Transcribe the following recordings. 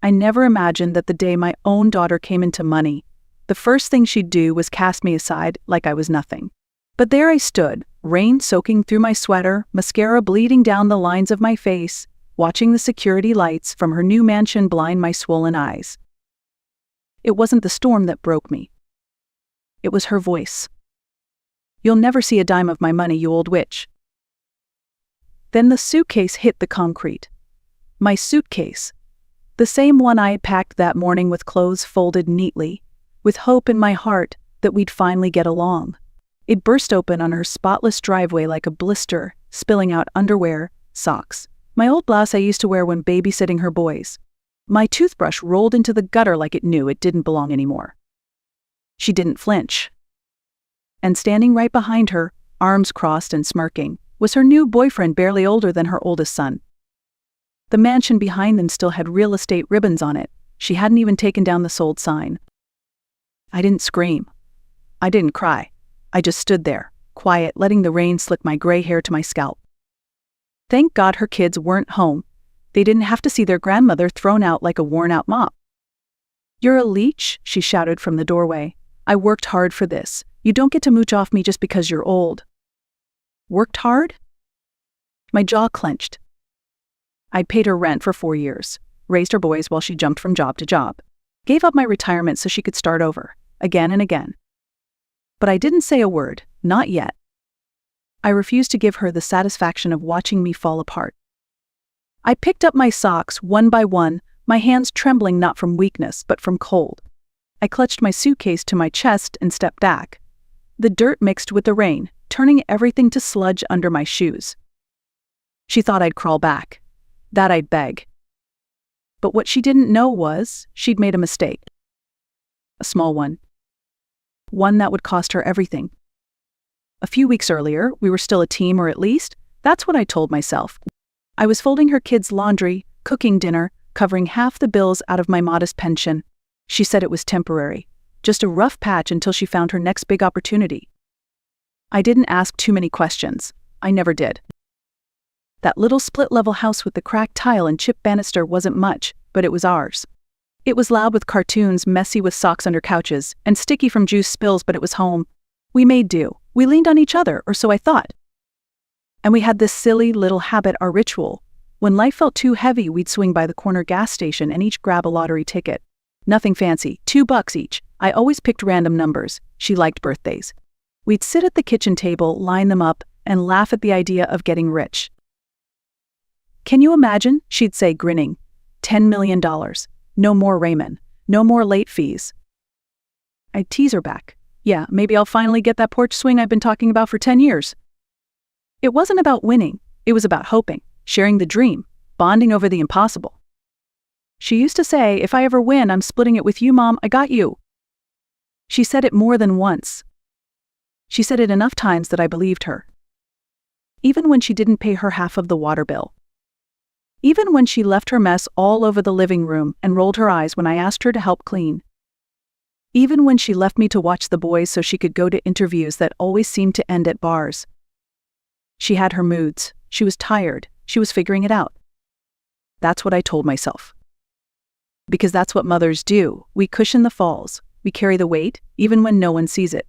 I never imagined that the day my own daughter came into money, the first thing she'd do was cast me aside like I was nothing. But there I stood, rain soaking through my sweater, mascara bleeding down the lines of my face, watching the security lights from her new mansion blind my swollen eyes. It wasn't the storm that broke me. It was her voice. "You'll never see a dime of my money, you old witch." Then the suitcase hit the concrete. My suitcase. The same one I had packed that morning with clothes folded neatly, with hope in my heart that we'd finally get along. It burst open on her spotless driveway like a blister, spilling out underwear, socks, my old blouse I used to wear when babysitting her boys. My toothbrush rolled into the gutter like it knew it didn't belong anymore. She didn't flinch. And standing right behind her, arms crossed and smirking, was her new boyfriend barely older than her oldest son. The mansion behind them still had real estate ribbons on it. She hadn't even taken down the sold sign. I didn't scream. I didn't cry. I just stood there, quiet, letting the rain slick my gray hair to my scalp. Thank God her kids weren't home. They didn't have to see their grandmother thrown out like a worn-out mop. "You're a leech," she shouted from the doorway. "I worked hard for this. You don't get to mooch off me just because you're old." Worked hard? My jaw clenched. I'd paid her rent for 4 years, raised her boys while she jumped from job to job, gave up my retirement so she could start over, again and again. But I didn't say a word, not yet. I refused to give her the satisfaction of watching me fall apart. I picked up my socks one by one, my hands trembling not from weakness but from cold. I clutched my suitcase to my chest and stepped back. The dirt mixed with the rain, turning everything to sludge under my shoes. She thought I'd crawl back, that I'd beg. But what she didn't know was she'd made a mistake. A small one. One that would cost her everything. A few weeks earlier, we were still a team, or at least, that's what I told myself. I was folding her kids' laundry, cooking dinner, covering half the bills out of my modest pension. She said it was temporary, just a rough patch until she found her next big opportunity. I didn't ask too many questions. I never did. That little split-level house with the cracked tile and chipped banister wasn't much, but it was ours. It was loud with cartoons, messy with socks under couches, and sticky from juice spills, but it was home. We made do. We leaned on each other, or so I thought. And we had this silly little habit, our ritual. When life felt too heavy, we'd swing by the corner gas station and each grab a lottery ticket. Nothing fancy, $2 each. I always picked random numbers. She liked birthdays. We'd sit at the kitchen table, line them up, and laugh at the idea of getting rich. "Can you imagine?" she'd say, grinning. $10 million. No more Raymond. No more late fees. I'd tease her back. "Yeah, maybe I'll finally get that porch swing I've been talking about for 10 years. It wasn't about winning. It was about hoping, sharing the dream, bonding over the impossible. She used to say, "If I ever win, I'm splitting it with you, Mom. I got you." She said it more than once. She said it enough times that I believed her. Even when she didn't pay her half of the water bill. Even when she left her mess all over the living room and rolled her eyes when I asked her to help clean. Even when she left me to watch the boys so she could go to interviews that always seemed to end at bars. She had her moods. She was tired. She was figuring it out. That's what I told myself. Because that's what mothers do. We cushion the falls. We carry the weight, even when no one sees it.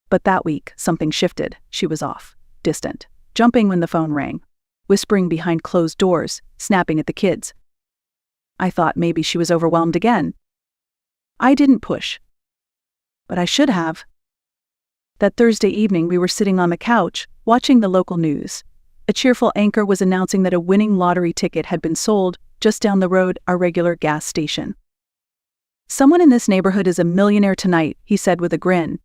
But that week, something shifted. She was off, distant, jumping when the phone rang, whispering behind closed doors, snapping at the kids. I thought maybe she was overwhelmed again. I didn't push. But I should have. That Thursday evening we were sitting on the couch, watching the local news. A cheerful anchor was announcing that a winning lottery ticket had been sold just down the road, our regular gas station. "Someone in this neighborhood is a millionaire tonight," he said with a grin.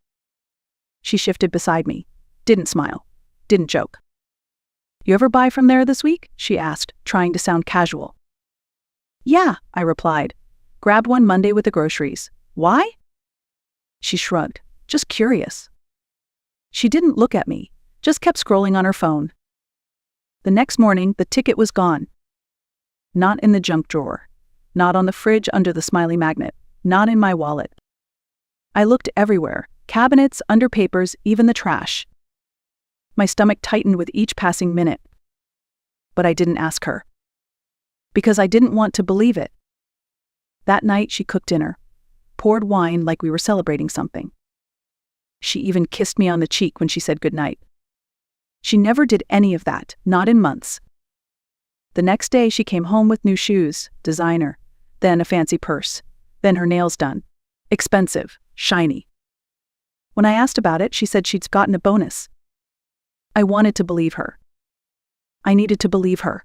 She shifted beside me. Didn't smile. Didn't joke. "You ever buy from there this week?" she asked, trying to sound casual. "Yeah," I replied. "Grabbed one Monday with the groceries. Why?" She shrugged. "Just curious." She didn't look at me, just kept scrolling on her phone. The next morning, the ticket was gone. Not in the junk drawer. Not on the fridge under the smiley magnet. Not in my wallet. I looked everywhere. Cabinets, under papers, even the trash. My stomach tightened with each passing minute. But I didn't ask her. Because I didn't want to believe it. That night she cooked dinner, poured wine like we were celebrating something. She even kissed me on the cheek when she said goodnight. She never did any of that, not in months. The next day she came home with new shoes, designer, then a fancy purse, then her nails done. Expensive, shiny. When I asked about it, she said she'd gotten a bonus. I wanted to believe her. I needed to believe her.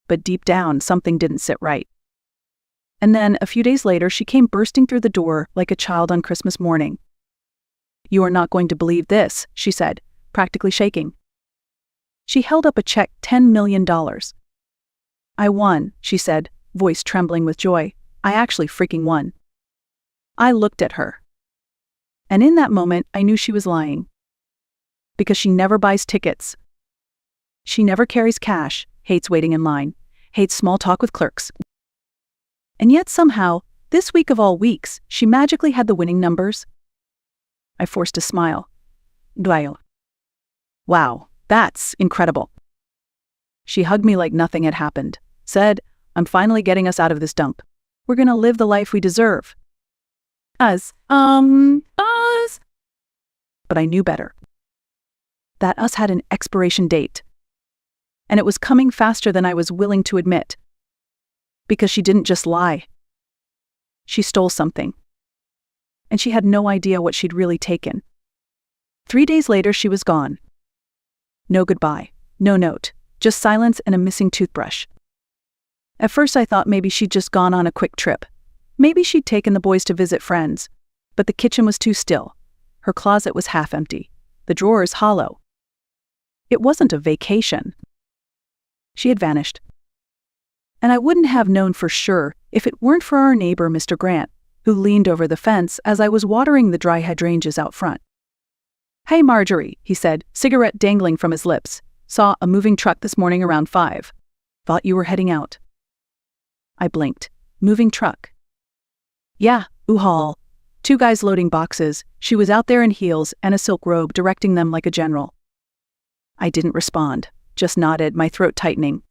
But deep down, something didn't sit right. And then, a few days later, she came bursting through the door like a child on Christmas morning. "You are not going to believe this," she said, practically shaking. She held up a check, $10 million. "I won," she said, voice trembling with joy. "I actually freaking won." I looked at her. And in that moment, I knew she was lying. Because she never buys tickets. She never carries cash, hates waiting in line, hates small talk with clerks. And yet somehow, this week of all weeks, she magically had the winning numbers. I forced a smile. "Wow, that's incredible." She hugged me like nothing had happened, said, "I'm finally getting us out of this dump. We're gonna live the life we deserve." Us. But I knew better. That us had an expiration date. And it was coming faster than I was willing to admit. Because she didn't just lie. She stole something. And she had no idea what she'd really taken. 3 days later, she was gone. No goodbye, no note, just silence and a missing toothbrush. At first I thought maybe she'd just gone on a quick trip. Maybe she'd taken the boys to visit friends. But the kitchen was too still. Her closet was half empty. The drawers hollow. It wasn't a vacation. She had vanished. And I wouldn't have known for sure if it weren't for our neighbor, Mr. Grant, who leaned over the fence as I was watering the dry hydrangeas out front. "Hey, Marjorie," he said, cigarette dangling from his lips. "Saw a moving truck this morning around 5. Thought you were heading out." I blinked. Moving truck. Yeah, U-Haul. 2 guys loading boxes. She was out there in heels and a silk robe directing them like a general. I didn't respond, just nodded, my throat tightening.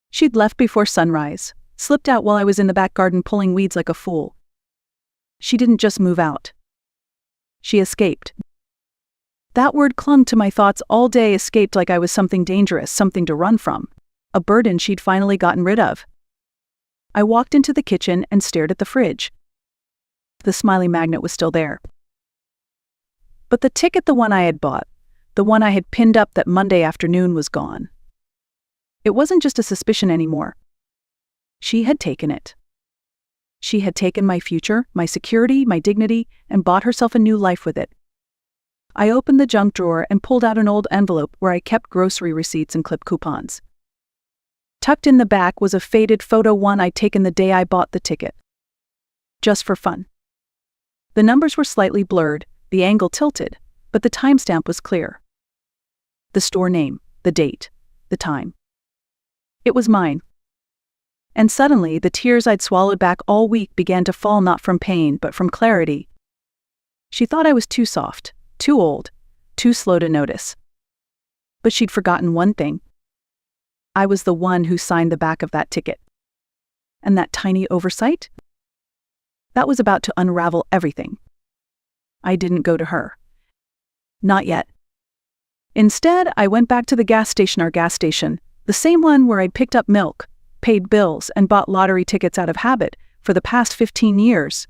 She'd left before sunrise, slipped out while I was in the back garden pulling weeds like a fool. She didn't just move out. She escaped. That word clung to my thoughts all day, escaped like I was something dangerous, something to run from, a burden she'd finally gotten rid of. I walked into the kitchen and stared at the fridge. The smiley magnet was still there. But the ticket, the one I had bought, the one I had pinned up that Monday afternoon, was gone. It wasn't just a suspicion anymore. She had taken it. She had taken my future, my security, my dignity, and bought herself a new life with it. I opened the junk drawer and pulled out an old envelope where I kept grocery receipts and clip coupons. Tucked in the back was a faded photo, one I'd taken the day I bought the ticket. Just for fun. The numbers were slightly blurred, the angle tilted, but the timestamp was clear. The store name, the date, the time. It was mine. And suddenly, the tears I'd swallowed back all week began to fall, not from pain, but from clarity. She thought I was too soft, too old, too slow to notice. But she'd forgotten one thing. I was the one who signed the back of that ticket. And that tiny oversight? That was about to unravel everything. I didn't go to her. Not yet. Instead, I went back to the gas station, our gas station, the same one where I'd picked up milk, paid bills, and bought lottery tickets out of habit for the past 15 years.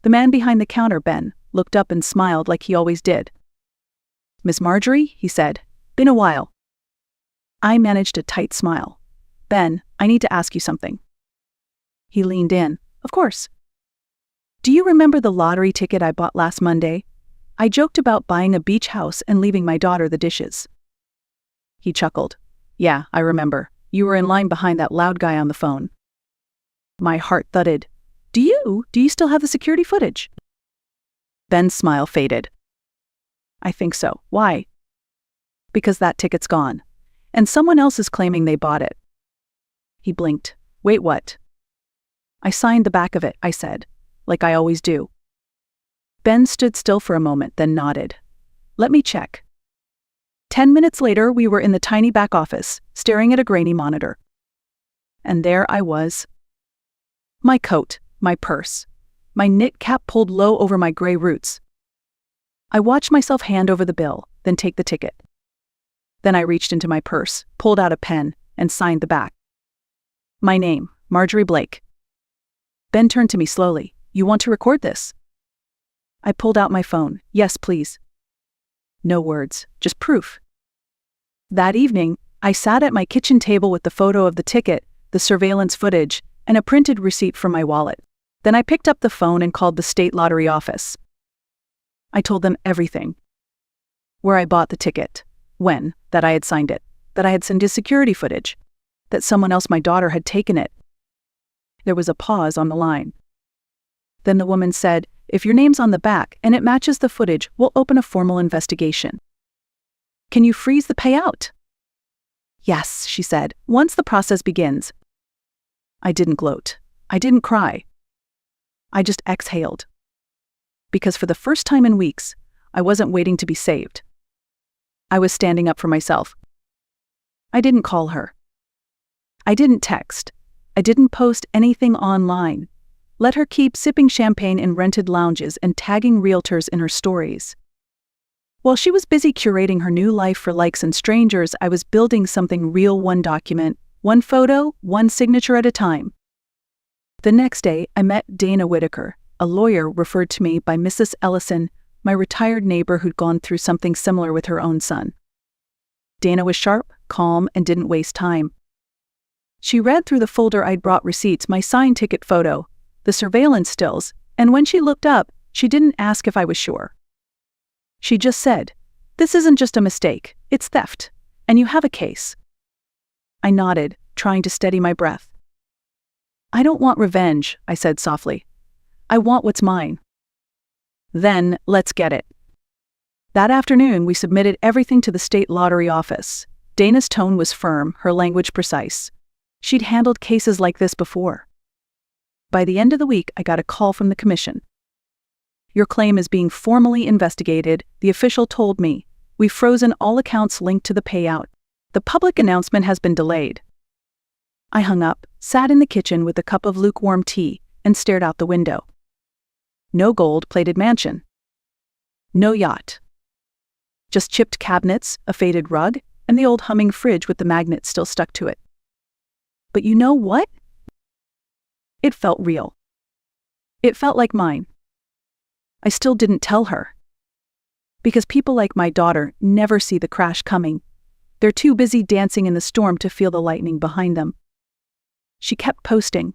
The man behind the counter, Ben, looked up and smiled like he always did. "Miss Marjorie," he said, "been a while." I managed a tight smile. "Ben, I need to ask you something." He leaned in. "Of course." "Do you remember the lottery ticket I bought last Monday? I joked about buying a beach house and leaving my daughter the dishes." He chuckled. "Yeah, I remember. You were in line behind that loud guy on the phone." My heart thudded. Do you still have the security footage?" Ben's smile faded. "I think so. Why?" "Because that ticket's gone. And someone else is claiming they bought it." He blinked. "Wait, what?" "I signed the back of it," I said, like I always do. Ben stood still for a moment, then nodded. "Let me check." 10 minutes later, we were in the tiny back office, staring at a grainy monitor. And there I was. My coat, my purse, my knit cap pulled low over my gray roots. I watched myself hand over the bill, then take the ticket. Then I reached into my purse, pulled out a pen, and signed the back. My name, Marjorie Blake. Ben turned to me slowly. You want to record this? I pulled out my phone. Yes, please. No words, just proof. That evening, I sat at my kitchen table with the photo of the ticket, the surveillance footage, and a printed receipt from my wallet. Then I picked up the phone and called the state lottery office. I told them everything. Where I bought the ticket, when, that I had signed it, that I had sent his security footage, that someone else, my daughter, had taken it. There was a pause on the line. Then the woman said, if your name's on the back and it matches the footage, we'll open a formal investigation. Can you freeze the payout? Yes, she said, once the process begins. I didn't gloat. I didn't cry. I just exhaled. Because for the first time in weeks, I wasn't waiting to be saved. I was standing up for myself. I didn't call her. I didn't text. I didn't post anything online. Let her keep sipping champagne in rented lounges and tagging realtors in her stories. While she was busy curating her new life for likes and strangers, I was building something real, one document, one photo, one signature at a time. The next day, I met Dana Whitaker, a lawyer referred to me by Mrs. Ellison, my retired neighbor who'd gone through something similar with her own son. Dana was sharp, calm, and didn't waste time. She read through the folder I'd brought receipts, my signed ticket photo, the surveillance stills, and when she looked up, she didn't ask if I was sure. She just said, "This isn't just a mistake, it's theft, and you have a case." I nodded, trying to steady my breath. "I don't want revenge," I said softly. "I want what's mine." "Then, let's get it." That afternoon, we submitted everything to the state lottery office. Dana's tone was firm, her language precise. She'd handled cases like this before. By the end of the week, I got a call from the commission. "Your claim is being formally investigated," the official told me. "We've frozen all accounts linked to the payout. The public announcement has been delayed." I hung up, sat in the kitchen with a cup of lukewarm tea, and stared out the window. No gold-plated mansion. No yacht. Just chipped cabinets, a faded rug, and the old humming fridge with the magnet still stuck to it. But you know what? It felt real. It felt like mine. I still didn't tell her. Because people like my daughter never see the crash coming. They're too busy dancing in the storm to feel the lightning behind them. She kept posting.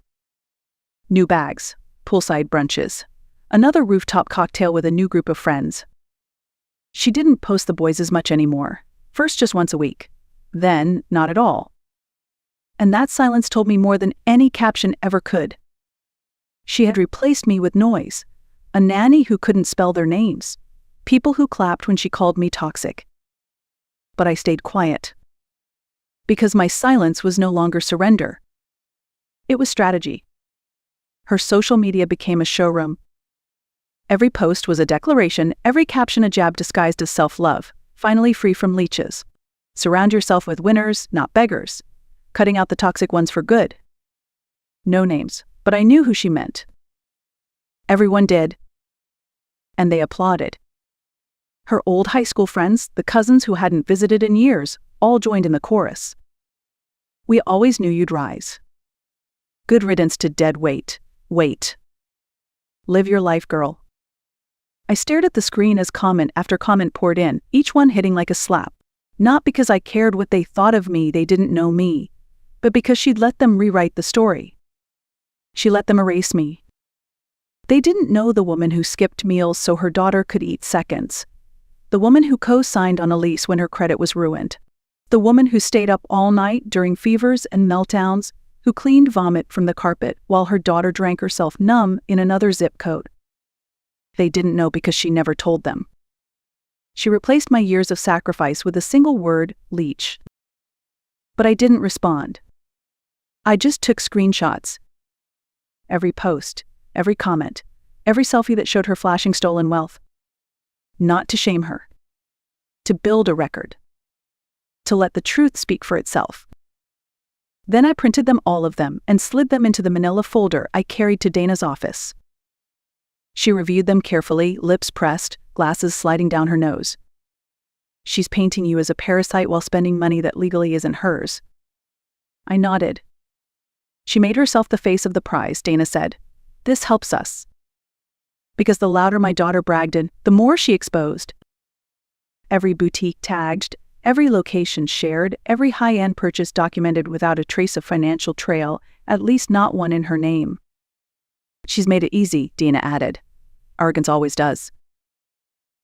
New bags, poolside brunches, another rooftop cocktail with a new group of friends. She didn't post the boys as much anymore. First just once a week. Then not at all. And that silence told me more than any caption ever could. She had replaced me with noise. A nanny who couldn't spell their names. People who clapped when she called me toxic. But I stayed quiet. Because my silence was no longer surrender. It was strategy. Her social media became a showroom. Every post was a declaration, every caption a jab disguised as self-love, finally free from leeches. Surround yourself with winners, not beggars. Cutting out the toxic ones for good. No names, but I knew who she meant. Everyone did. And they applauded. Her old high school friends, the cousins who hadn't visited in years, all joined in the chorus. "We always knew you'd rise. Good riddance to dead weight. Wait. Live your life, girl." I stared at the screen as comment after comment poured in, each one hitting like a slap. Not because I cared what they thought of me, they didn't know me, but because she'd let them rewrite the story. She let them erase me. They didn't know the woman who skipped meals so her daughter could eat seconds. The woman who co-signed on a lease when her credit was ruined. The woman who stayed up all night during fevers and meltdowns, who cleaned vomit from the carpet while her daughter drank herself numb in another zip code. They didn't know because she never told them. She replaced my years of sacrifice with a single word, leech. But I didn't respond. I just took screenshots. Every post, every comment, every selfie that showed her flashing stolen wealth. Not to shame her. To build a record. To let the truth speak for itself. Then I printed them, all of them, and slid them into the manila folder I carried to Dana's office. She reviewed them carefully, lips pressed, glasses sliding down her nose. "She's painting you as a parasite while spending money that legally isn't hers." I nodded. "She made herself the face of the prize," Dana said. "This helps us." Because the louder my daughter bragged, the more she exposed. Every boutique tagged, every location shared, every high-end purchase documented without a trace of financial trail, at least not one in her name. "She's made it easy," Dana added. "Arrogance always does."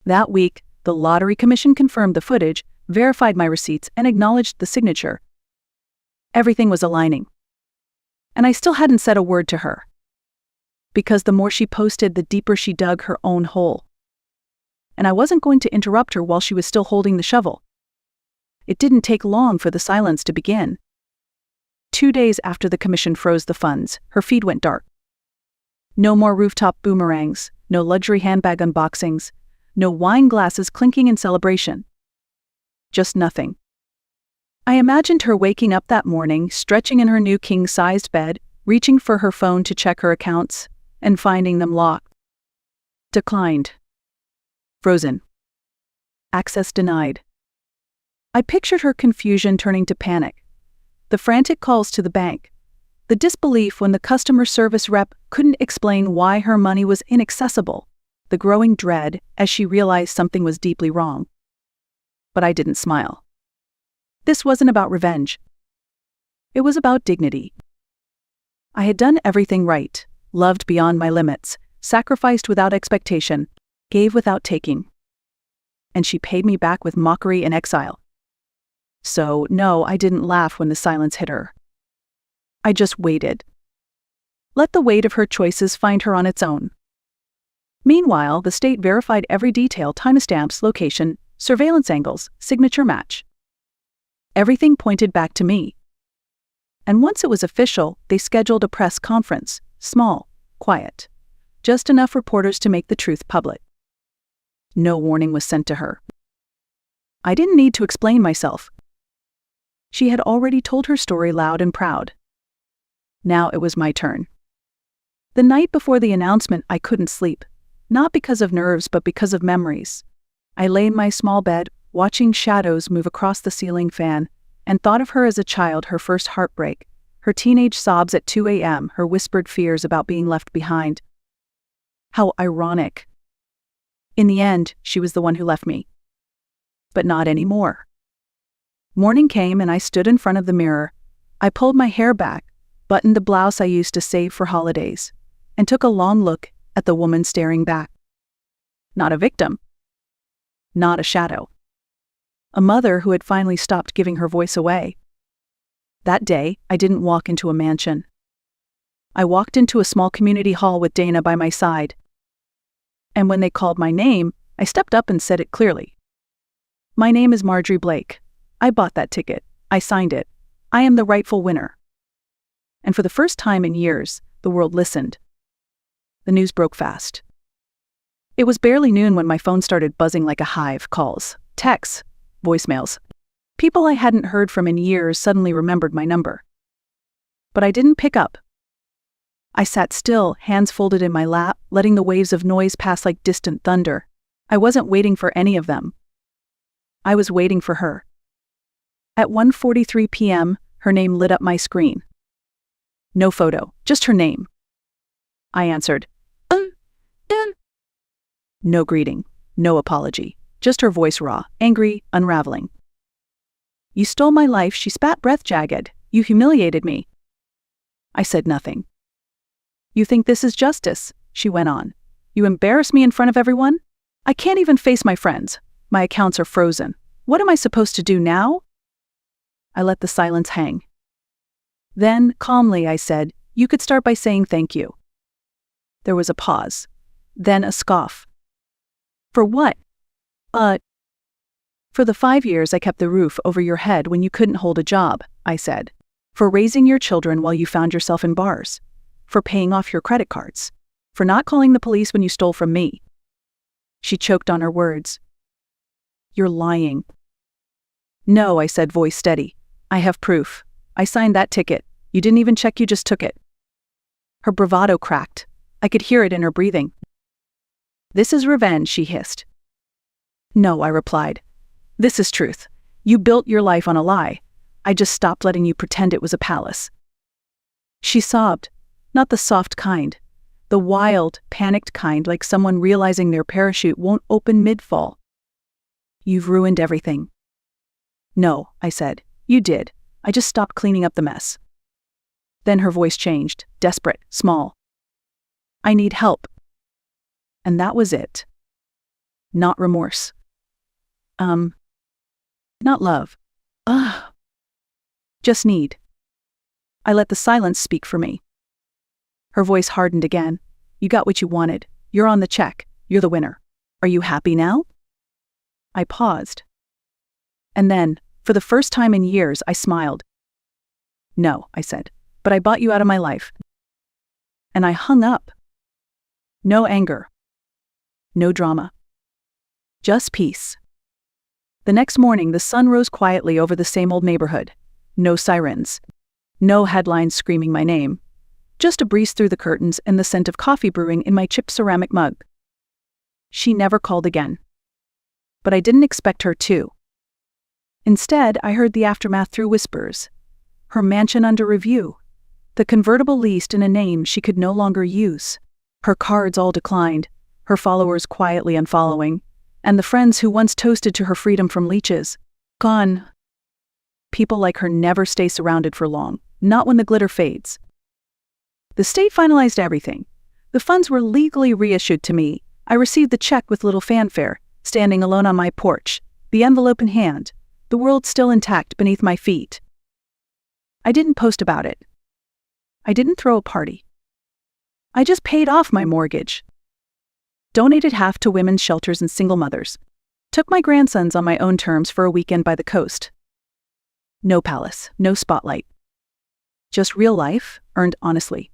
That week, the Lottery Commission confirmed the footage, verified my receipts, and acknowledged the signature. Everything was aligning. And I still hadn't said a word to her. Because the more she posted, the deeper she dug her own hole. And I wasn't going to interrupt her while she was still holding the shovel. It didn't take long for the silence to begin. 2 days after the commission froze the funds, her feed went dark. No more rooftop boomerangs, no luxury handbag unboxings, no wine glasses clinking in celebration. Just nothing. I imagined her waking up that morning, stretching in her new king-sized bed, reaching for her phone to check her accounts, and finding them locked. Declined. Frozen. Access denied. I pictured her confusion turning to panic. The frantic calls to the bank. The disbelief when the customer service rep couldn't explain why her money was inaccessible. The growing dread as she realized something was deeply wrong. But I didn't smile. This wasn't about revenge. It was about dignity. I had done everything right, loved beyond my limits, sacrificed without expectation, gave without taking. And she paid me back with mockery and exile. So, no, I didn't laugh when the silence hit her. I just waited. Let the weight of her choices find her on its own. Meanwhile, the state verified every detail: timestamps, location, surveillance angles, signature match. Everything pointed back to me. And once it was official, they scheduled a press conference, small, quiet. Just enough reporters to make the truth public. No warning was sent to her. I didn't need to explain myself. She had already told her story loud and proud. Now it was my turn. The night before the announcement, I couldn't sleep. Not because of nerves, but because of memories. I lay in my small bed, watching shadows move across the ceiling fan, and thought of her as a child, her first heartbreak, her teenage sobs at 2 a.m., her whispered fears about being left behind. How ironic. In the end, she was the one who left me. But not anymore. Morning came and I stood in front of the mirror. I pulled my hair back, buttoned the blouse I used to save for holidays, and took a long look at the woman staring back. Not a victim. Not a shadow. A mother who had finally stopped giving her voice away. That day, I didn't walk into a mansion. I walked into a small community hall with Dana by my side. And when they called my name, I stepped up and said it clearly. "My name is Marjorie Blake. I bought that ticket. I signed it. I am the rightful winner." And for the first time in years, the world listened. The news broke fast. It was barely noon when my phone started buzzing like a hive. Calls, texts, voicemails. People I hadn't heard from in years suddenly remembered my number. But I didn't pick up. I sat still, hands folded in my lap, letting the waves of noise pass like distant thunder. I wasn't waiting for any of them. I was waiting for her. At 1:43 p.m., her name lit up my screen. No photo, just her name. I answered. No greeting, no apology, just her voice raw, angry, unraveling. "You stole my life," she spat, breath jagged. "You humiliated me." I said nothing. "You think this is justice?" she went on. "You embarrass me in front of everyone? I can't even face my friends. My accounts are frozen. What am I supposed to do now?" I let the silence hang. Then, calmly, I said, "You could start by saying thank you." There was a pause. Then a scoff. "For what?" "For the 5 years I kept the roof over your head when you couldn't hold a job," I said. "For raising your children while you found yourself in bars. For paying off your credit cards. For not calling the police when you stole from me." She choked on her words. "You're lying." "No," I said, voice steady. "I have proof. I signed that ticket. You didn't even check, you just took it." Her bravado cracked. I could hear it in her breathing. "This is revenge," she hissed. "No," I replied. "This is truth. You built your life on a lie. I just stopped letting you pretend it was a palace." She sobbed, not the soft kind, the wild, panicked kind, like someone realizing their parachute won't open mid-fall. "You've ruined everything." "No," I said. "You did. I just stopped cleaning up the mess." Then her voice changed, desperate, small. "I need help." And that was it. Not remorse. Not love. Just need. I let the silence speak for me. Her voice hardened again. "You got what you wanted. You're on the check. You're the winner. Are you happy now?" I paused. And then, for the first time in years, I smiled. "No," I said, "but I bought you out of my life." And I hung up. No anger. No drama. Just peace. The next morning, the sun rose quietly over the same old neighborhood. No sirens. No headlines screaming my name. Just a breeze through the curtains and the scent of coffee brewing in my chipped ceramic mug. She never called again. But I didn't expect her to. Instead, I heard the aftermath through whispers. Her mansion under review. The convertible leased in a name she could no longer use. Her cards all declined, her followers quietly unfollowing, and the friends who once toasted to her freedom from leeches, gone. People like her never stay surrounded for long, not when the glitter fades. The state finalized everything. The funds were legally reissued to me. I received the check with little fanfare, standing alone on my porch, the envelope in hand, the world still intact beneath my feet. I didn't post about it. I didn't throw a party. I just paid off my mortgage. Donated half to women's shelters and single mothers. Took my grandsons on my own terms for a weekend by the coast. No palace, no spotlight. Just real life, earned honestly.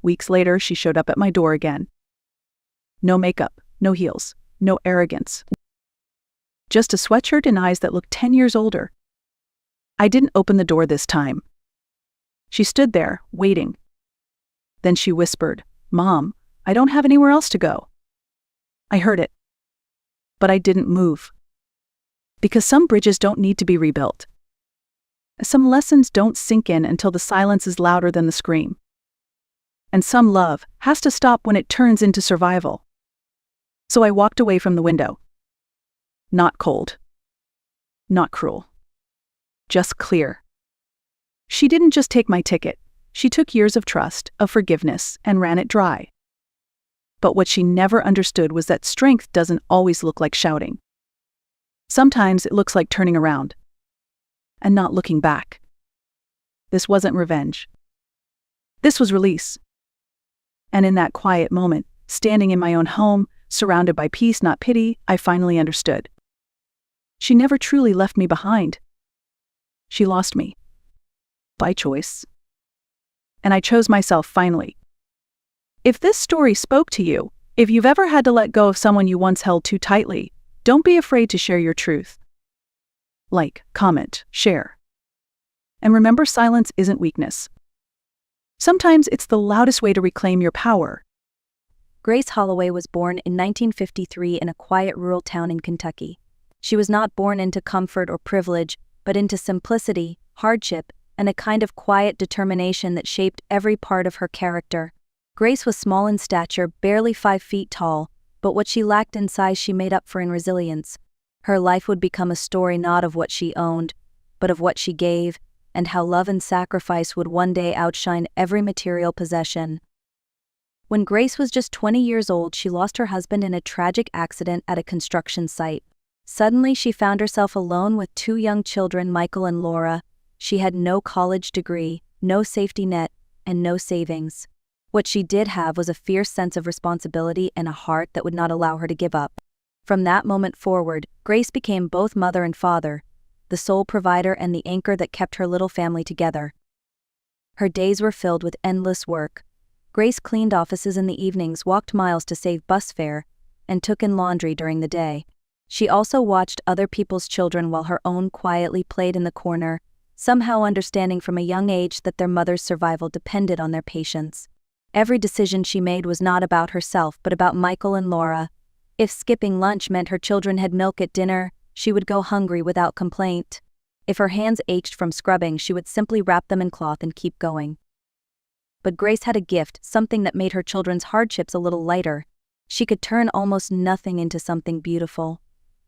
Weeks later, she showed up at my door again. No makeup, no heels, no arrogance. Just a sweatshirt and eyes that looked 10 years older. I didn't open the door this time. She stood there, waiting. Then she whispered, "Mom, I don't have anywhere else to go." I heard it. But I didn't move. Because some bridges don't need to be rebuilt. Some lessons don't sink in until the silence is louder than the scream. And some love has to stop when it turns into survival. So I walked away from the window. Not cold. Not cruel. Just clear. She didn't just take my ticket. She took years of trust, of forgiveness, and ran it dry. But what she never understood was that strength doesn't always look like shouting. Sometimes it looks like turning around. And not looking back. This wasn't revenge. This was release. And in that quiet moment, standing in my own home, surrounded by peace, not pity, I finally understood. She never truly left me behind. She lost me. By choice. And I chose myself finally. If this story spoke to you, if you've ever had to let go of someone you once held too tightly, don't be afraid to share your truth. Like, comment, share. And remember, silence isn't weakness. Sometimes it's the loudest way to reclaim your power. Grace Holloway was born in 1953 in a quiet rural town in Kentucky. She was not born into comfort or privilege, but into simplicity, hardship, and a kind of quiet determination that shaped every part of her character. Grace was small in stature, barely 5 feet tall, but what she lacked in size she made up for in resilience. Her life would become a story not of what she owned, but of what she gave, and how love and sacrifice would one day outshine every material possession. When Grace was just 20 years old, she lost her husband in a tragic accident at a construction site. Suddenly, she found herself alone with 2 young children, Michael and Laura. She had no college degree, no safety net, and no savings. What she did have was a fierce sense of responsibility and a heart that would not allow her to give up. From that moment forward, Grace became both mother and father, the sole provider and the anchor that kept her little family together. Her days were filled with endless work. Grace cleaned offices in the evenings, walked miles to save bus fare, and took in laundry during the day. She also watched other people's children while her own quietly played in the corner, somehow understanding from a young age that their mother's survival depended on their patience. Every decision she made was not about herself but about Michael and Laura. If skipping lunch meant her children had milk at dinner, she would go hungry without complaint. If her hands ached from scrubbing, she would simply wrap them in cloth and keep going. But Grace had a gift, something that made her children's hardships a little lighter. She could turn almost nothing into something beautiful.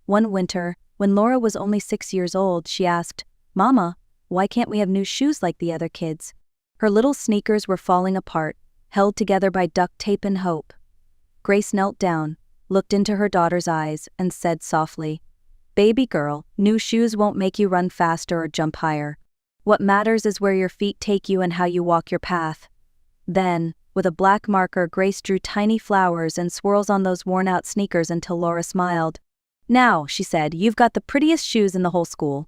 One winter, when Laura was only 6 years old, she asked, "Mama, why can't we have new shoes like the other kids?" Her little sneakers were falling apart, held together by duct tape and hope. Grace knelt down, looked into her daughter's eyes, and said softly, "Baby girl, new shoes won't make you run faster or jump higher. What matters is where your feet take you and how you walk your path." Then, with a black marker, Grace drew tiny flowers and swirls on those worn-out sneakers until Laura smiled. "Now," she said, "you've got the prettiest shoes in the whole school."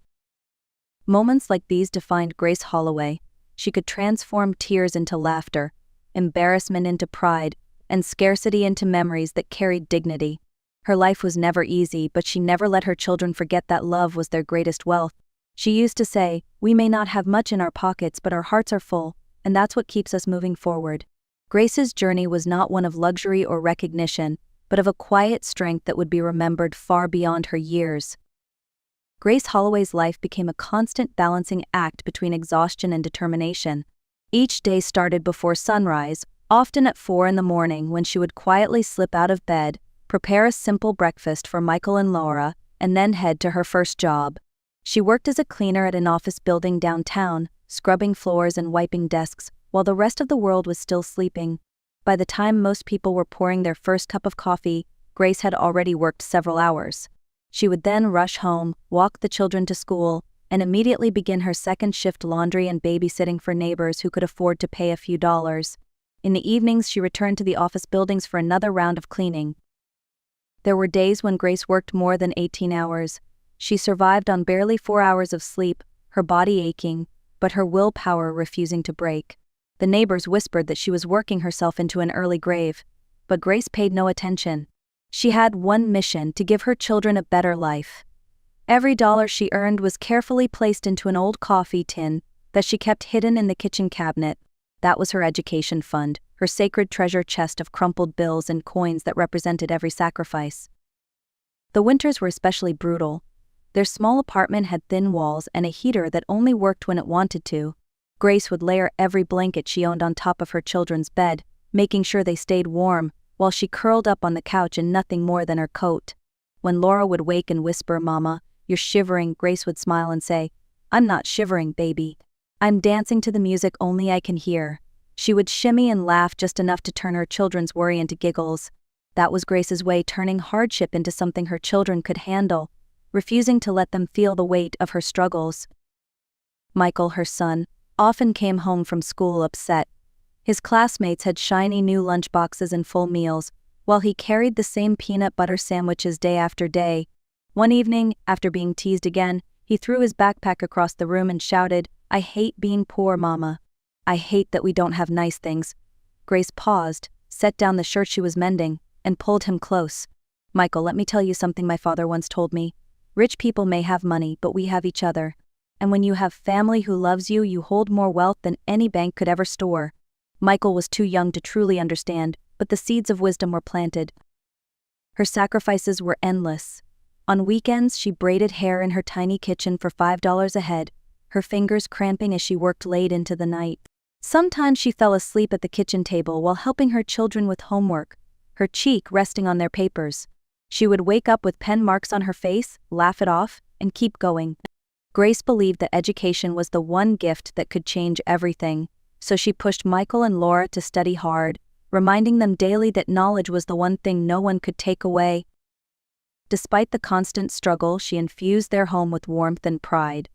Moments like these defined Grace Holloway. She could transform tears into laughter, embarrassment into pride, and scarcity into memories that carried dignity. Her life was never easy, but she never let her children forget that love was their greatest wealth. She used to say, "We may not have much in our pockets, but our hearts are full, and that's what keeps us moving forward." Grace's journey was not one of luxury or recognition, but of a quiet strength that would be remembered far beyond her years. Grace Holloway's life became a constant balancing act between exhaustion and determination. Each day started before sunrise, often at 4 in the morning, when she would quietly slip out of bed, prepare a simple breakfast for Michael and Laura, and then head to her first job. She worked as a cleaner at an office building downtown, scrubbing floors and wiping desks, while the rest of the world was still sleeping. By the time most people were pouring their first cup of coffee, Grace had already worked several hours. She would then rush home, walk the children to school, and immediately begin her second shift laundry and babysitting for neighbors who could afford to pay a few dollars. In the evenings, she returned to the office buildings for another round of cleaning. There were days when Grace worked more than 18 hours. She survived on barely 4 hours of sleep, her body aching, but her willpower refusing to break. The neighbors whispered that she was working herself into an early grave, but Grace paid no attention. She had one mission: to give her children a better life. Every dollar she earned was carefully placed into an old coffee tin that she kept hidden in the kitchen cabinet. That was her education fund, her sacred treasure chest of crumpled bills and coins that represented every sacrifice. The winters were especially brutal. Their small apartment had thin walls and a heater that only worked when it wanted to. Grace would layer every blanket she owned on top of her children's bed, making sure they stayed warm, while she curled up on the couch in nothing more than her coat. When Laura would wake and whisper, "Mama, you're shivering," Grace would smile and say, "I'm not shivering, baby. I'm dancing to the music only I can hear." She would shimmy and laugh just enough to turn her children's worry into giggles. That was Grace's way, turning hardship into something her children could handle, refusing to let them feel the weight of her struggles. Michael, her son, often came home from school upset. His classmates had shiny new lunchboxes and full meals, while he carried the same peanut butter sandwiches day after day. One evening, after being teased again, he threw his backpack across the room and shouted, "I hate being poor, Mama. I hate that we don't have nice things." Grace paused, set down the shirt she was mending, and pulled him close. "Michael, let me tell you something my father once told me. Rich people may have money, but we have each other. And when you have family who loves you, you hold more wealth than any bank could ever store." Michael was too young to truly understand, but the seeds of wisdom were planted. Her sacrifices were endless. On weekends, she braided hair in her tiny kitchen for $5 a head, her fingers cramping as she worked late into the night. Sometimes she fell asleep at the kitchen table while helping her children with homework, her cheek resting on their papers. She would wake up with pen marks on her face, laugh it off, and keep going. Grace believed that education was the one gift that could change everything, so she pushed Michael and Laura to study hard, reminding them daily that knowledge was the one thing no one could take away. Despite the constant struggle, she infused their home with warmth and pride.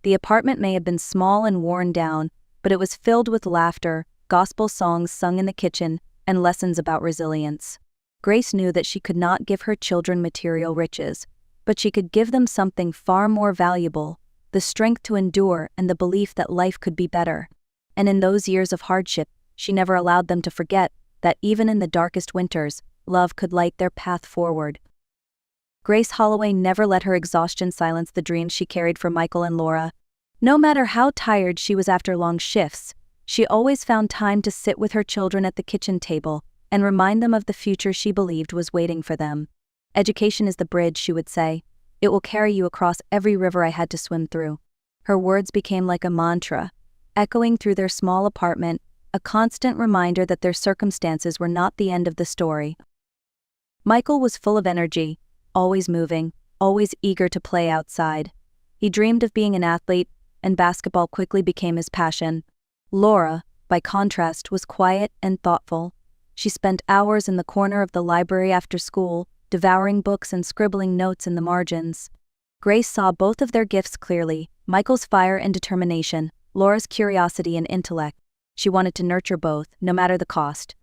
The apartment may have been small and worn down, but it was filled with laughter, gospel songs sung in the kitchen, and lessons about resilience. Grace knew that she could not give her children material riches, but she could give them something far more valuable: the strength to endure and the belief that life could be better. And in those years of hardship, she never allowed them to forget that even in the darkest winters, love could light their path forward. Grace Holloway never let her exhaustion silence the dreams she carried for Michael and Laura. No matter how tired she was after long shifts, she always found time to sit with her children at the kitchen table and remind them of the future she believed was waiting for them. Education is the bridge, she would say. It will carry you across every river I had to swim through. Her words became like a mantra, echoing through their small apartment, a constant reminder that their circumstances were not the end of the story. Michael was full of energy, always moving, always eager to play outside. He dreamed of being an athlete, and basketball quickly became his passion. Laura, by contrast, was quiet and thoughtful. She spent hours in the corner of the library after school, devouring books and scribbling notes in the margins. Grace saw both of their gifts clearly, Michael's fire and determination, Laura's curiosity and intellect. She wanted to nurture both, no matter the cost.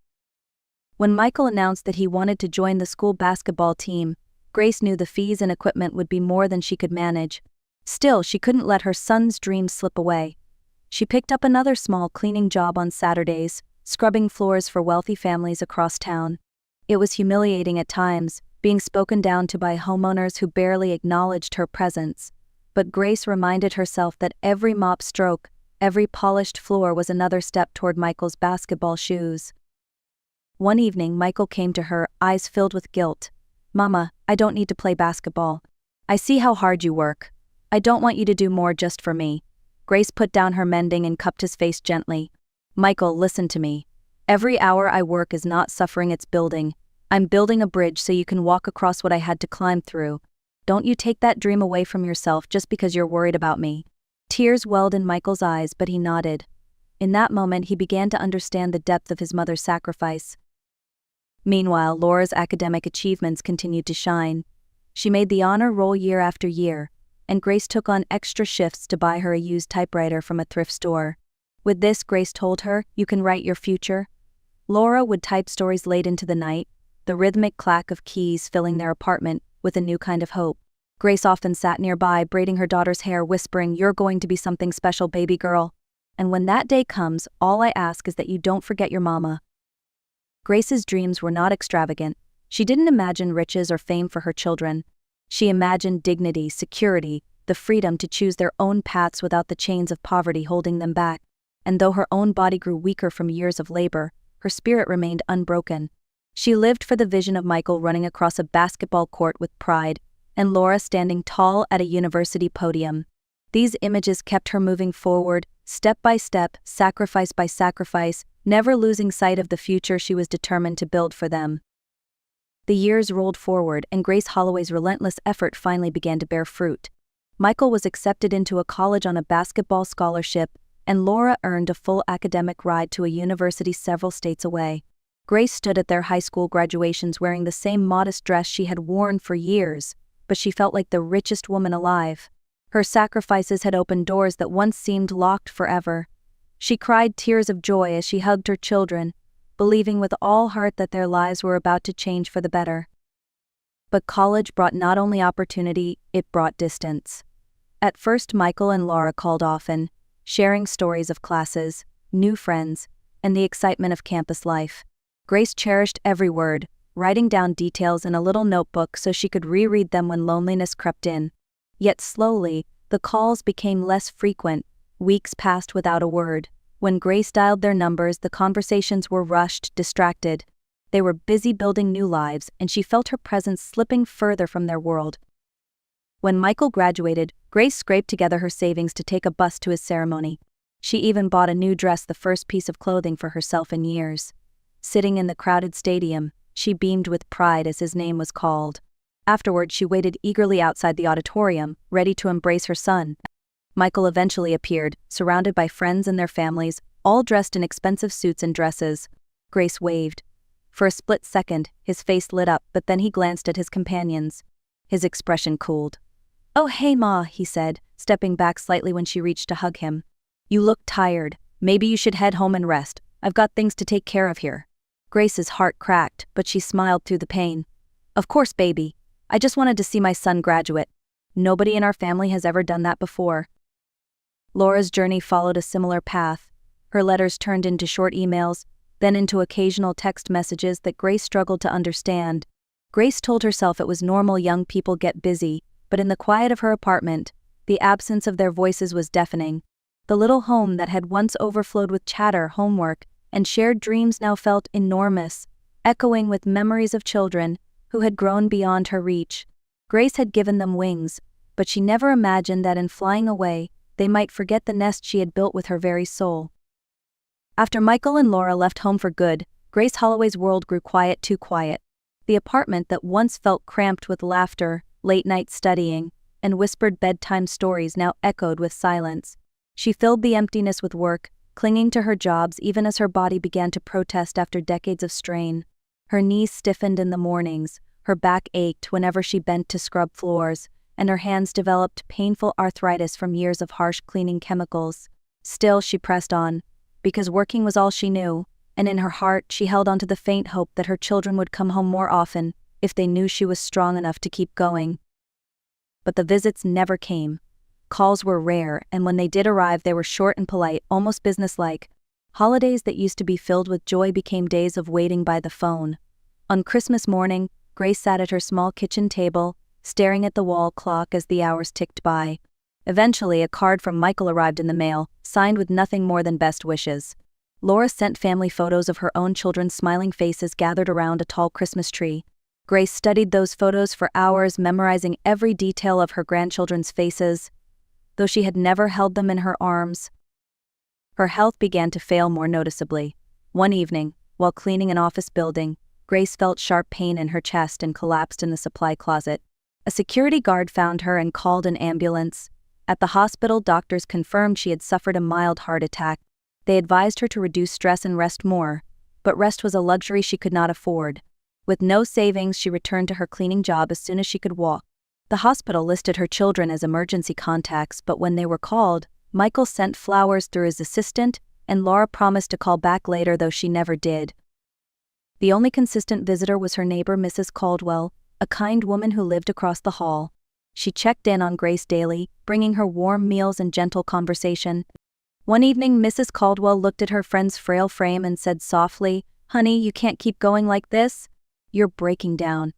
When Michael announced that he wanted to join the school basketball team, Grace knew the fees and equipment would be more than she could manage. Still, she couldn't let her son's dreams slip away. She picked up another small cleaning job on Saturdays, scrubbing floors for wealthy families across town. It was humiliating at times, being spoken down to by homeowners who barely acknowledged her presence. But Grace reminded herself that every mop stroke, every polished floor was another step toward Michael's basketball shoes. One evening, Michael came to her, eyes filled with guilt. "Mama, I don't need to play basketball. I see how hard you work. I don't want you to do more just for me." Grace put down her mending and cupped his face gently. "Michael, listen to me. Every hour I work is not suffering, it's building. I'm building a bridge so you can walk across what I had to climb through. Don't you take that dream away from yourself just because you're worried about me." Tears welled in Michael's eyes, but he nodded. In that moment, he began to understand the depth of his mother's sacrifice. Meanwhile, Laura's academic achievements continued to shine. She made the honor roll year after year, and Grace took on extra shifts to buy her a used typewriter from a thrift store. With this, Grace told her, "You can write your future." Laura would type stories late into the night, the rhythmic clack of keys filling their apartment with a new kind of hope. Grace often sat nearby, braiding her daughter's hair, whispering, "You're going to be something special, baby girl. And when that day comes, all I ask is that you don't forget your mama." Grace's dreams were not extravagant. She didn't imagine riches or fame for her children. She imagined dignity, security, the freedom to choose their own paths without the chains of poverty holding them back. And though her own body grew weaker from years of labor, her spirit remained unbroken. She lived for the vision of Michael running across a basketball court with pride, and Laura standing tall at a university podium. These images kept her moving forward, step by step, sacrifice by sacrifice, never losing sight of the future she was determined to build for them. The years rolled forward, and Grace Holloway's relentless effort finally began to bear fruit. Michael was accepted into a college on a basketball scholarship, and Laura earned a full academic ride to a university several states away. Grace stood at their high school graduations wearing the same modest dress she had worn for years, but she felt like the richest woman alive. Her sacrifices had opened doors that once seemed locked forever. She cried tears of joy as she hugged her children, believing with all heart that their lives were about to change for the better. But college brought not only opportunity, it brought distance. At first, Michael and Laura called often, sharing stories of classes, new friends, and the excitement of campus life. Grace cherished every word, writing down details in a little notebook so she could reread them when loneliness crept in. Yet slowly, the calls became less frequent. Weeks passed without a word. When Grace dialed their numbers, the conversations were rushed, distracted. They were busy building new lives, and she felt her presence slipping further from their world. When Michael graduated, Grace scraped together her savings to take a bus to his ceremony. She even bought a new dress, the first piece of clothing for herself in years. Sitting in the crowded stadium, she beamed with pride as his name was called. Afterward, she waited eagerly outside the auditorium, ready to embrace her son. Michael eventually appeared, surrounded by friends and their families, all dressed in expensive suits and dresses. Grace waved. For a split second, his face lit up, but then he glanced at his companions. His expression cooled. "Oh, hey, Ma," he said, stepping back slightly when she reached to hug him. "You look tired. Maybe you should head home and rest. I've got things to take care of here." Grace's heart cracked, but she smiled through the pain. "Of course, baby. I just wanted to see my son graduate. Nobody in our family has ever done that before." Laura's journey followed a similar path. Her letters turned into short emails, then into occasional text messages that Grace struggled to understand. Grace told herself it was normal young people get busy, but in the quiet of her apartment, The absence of their voices was deafening. The little home that had once overflowed with chatter, homework, and shared dreams now felt enormous, echoing with memories of children who had grown beyond her reach. Grace had given them wings, but she never imagined that in flying away, they might forget the nest she had built with her very soul. After Michael and Laura left home for good, Grace Holloway's world grew quiet, too quiet. The apartment that once felt cramped with laughter, late-night studying, and whispered bedtime stories now echoed with silence. She filled the emptiness with work, clinging to her jobs even as her body began to protest after decades of strain. Her knees stiffened in the mornings, her back ached whenever she bent to scrub floors, and her hands developed painful arthritis from years of harsh cleaning chemicals. Still, she pressed on, because working was all she knew, and in her heart she held on to the faint hope that her children would come home more often if they knew she was strong enough to keep going. But the visits never came. Calls were rare, and when they did arrive they were short and polite, almost businesslike. Holidays that used to be filled with joy became days of waiting by the phone. On Christmas morning, Grace sat at her small kitchen table, staring at the wall clock as the hours ticked by. Eventually, a card from Michael arrived in the mail, signed with nothing more than best wishes. Laura sent family photos of her own children's smiling faces gathered around a tall Christmas tree. Grace studied those photos for hours, memorizing every detail of her grandchildren's faces, though she had never held them in her arms. Her health began to fail more noticeably. One evening, while cleaning an office building, Grace felt sharp pain in her chest and collapsed in the supply closet. A security guard found her and called an ambulance. At the hospital, doctors confirmed she had suffered a mild heart attack. They advised her to reduce stress and rest more, but rest was a luxury she could not afford. With no savings, she returned to her cleaning job as soon as she could walk. The hospital listed her children as emergency contacts, but when they were called, Michael sent flowers through his assistant, and Laura promised to call back later, though she never did. The only consistent visitor was her neighbor, Mrs. Caldwell, a kind woman who lived across the hall. She checked in on Grace daily, bringing her warm meals and gentle conversation. One evening, Mrs. Caldwell looked at her friend's frail frame and said softly, "Honey, you can't keep going like this. You're breaking down."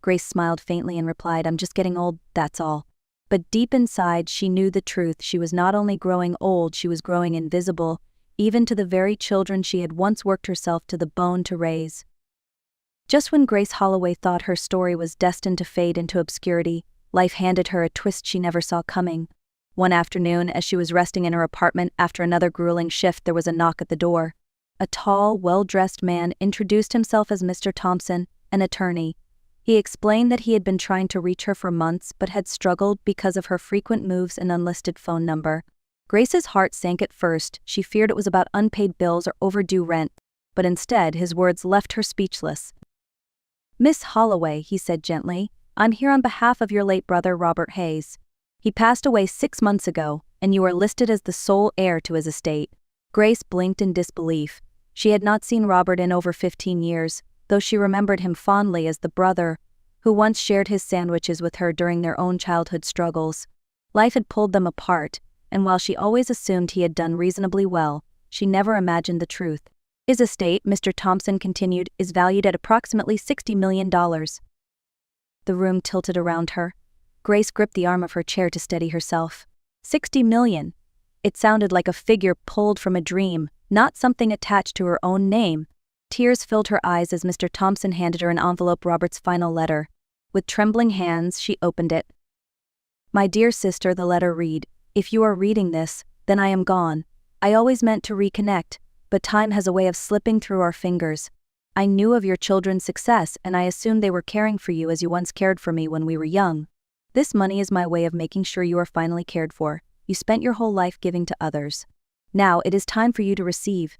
Grace smiled faintly and replied, "I'm just getting old, that's all." But deep inside, she knew the truth. She was not only growing old, she was growing invisible, even to the very children she had once worked herself to the bone to raise. Just when Grace Holloway thought her story was destined to fade into obscurity, life handed her a twist she never saw coming. One afternoon, as she was resting in her apartment after another grueling shift, there was a knock at the door. A tall, well-dressed man introduced himself as Mr. Thompson, an attorney. He explained that he had been trying to reach her for months but had struggled because of her frequent moves and unlisted phone number. Grace's heart sank at first. She feared it was about unpaid bills or overdue rent, but instead his words left her speechless. "Miss Holloway," he said gently, "I'm here on behalf of your late brother, Robert Hayes. He passed away 6 months ago, and you are listed as the sole heir to his estate." Grace blinked in disbelief. She had not seen Robert in over 15 years, though she remembered him fondly as the brother who once shared his sandwiches with her during their own childhood struggles. Life had pulled them apart, and while she always assumed he had done reasonably well, she never imagined the truth. "His estate," Mr. Thompson continued, "is valued at approximately $60 million. The room tilted around her. Grace gripped the arm of her chair to steady herself. 60 million. It sounded like a figure pulled from a dream, not something attached to her own name. Tears filled her eyes as Mr. Thompson handed her an envelope, Robert's final letter. With trembling hands, she opened it. "My dear sister," the letter read, "if you are reading this, then I am gone. I always meant to reconnect, but time has a way of slipping through our fingers. I knew of your children's success, and I assumed they were caring for you as you once cared for me when we were young. This money is my way of making sure you are finally cared for. You spent your whole life giving to others. Now it is time for you to receive."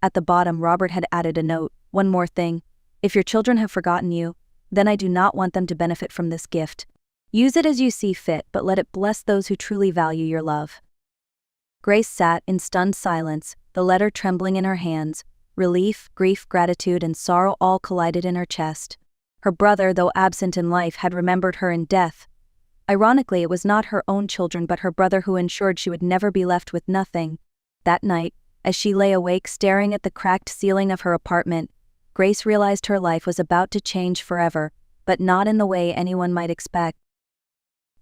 At the bottom, Robert had added a note. "One more thing. If your children have forgotten you, then I do not want them to benefit from this gift. Use it as you see fit, but let it bless those who truly value your love." Grace sat in stunned silence, the letter trembling in her hands. Relief, grief, gratitude, and sorrow all collided in her chest. Her brother, though absent in life, had remembered her in death. Ironically, it was not her own children but her brother who ensured she would never be left with nothing. That night, as she lay awake staring at the cracked ceiling of her apartment, Grace realized her life was about to change forever, but not in the way anyone might expect.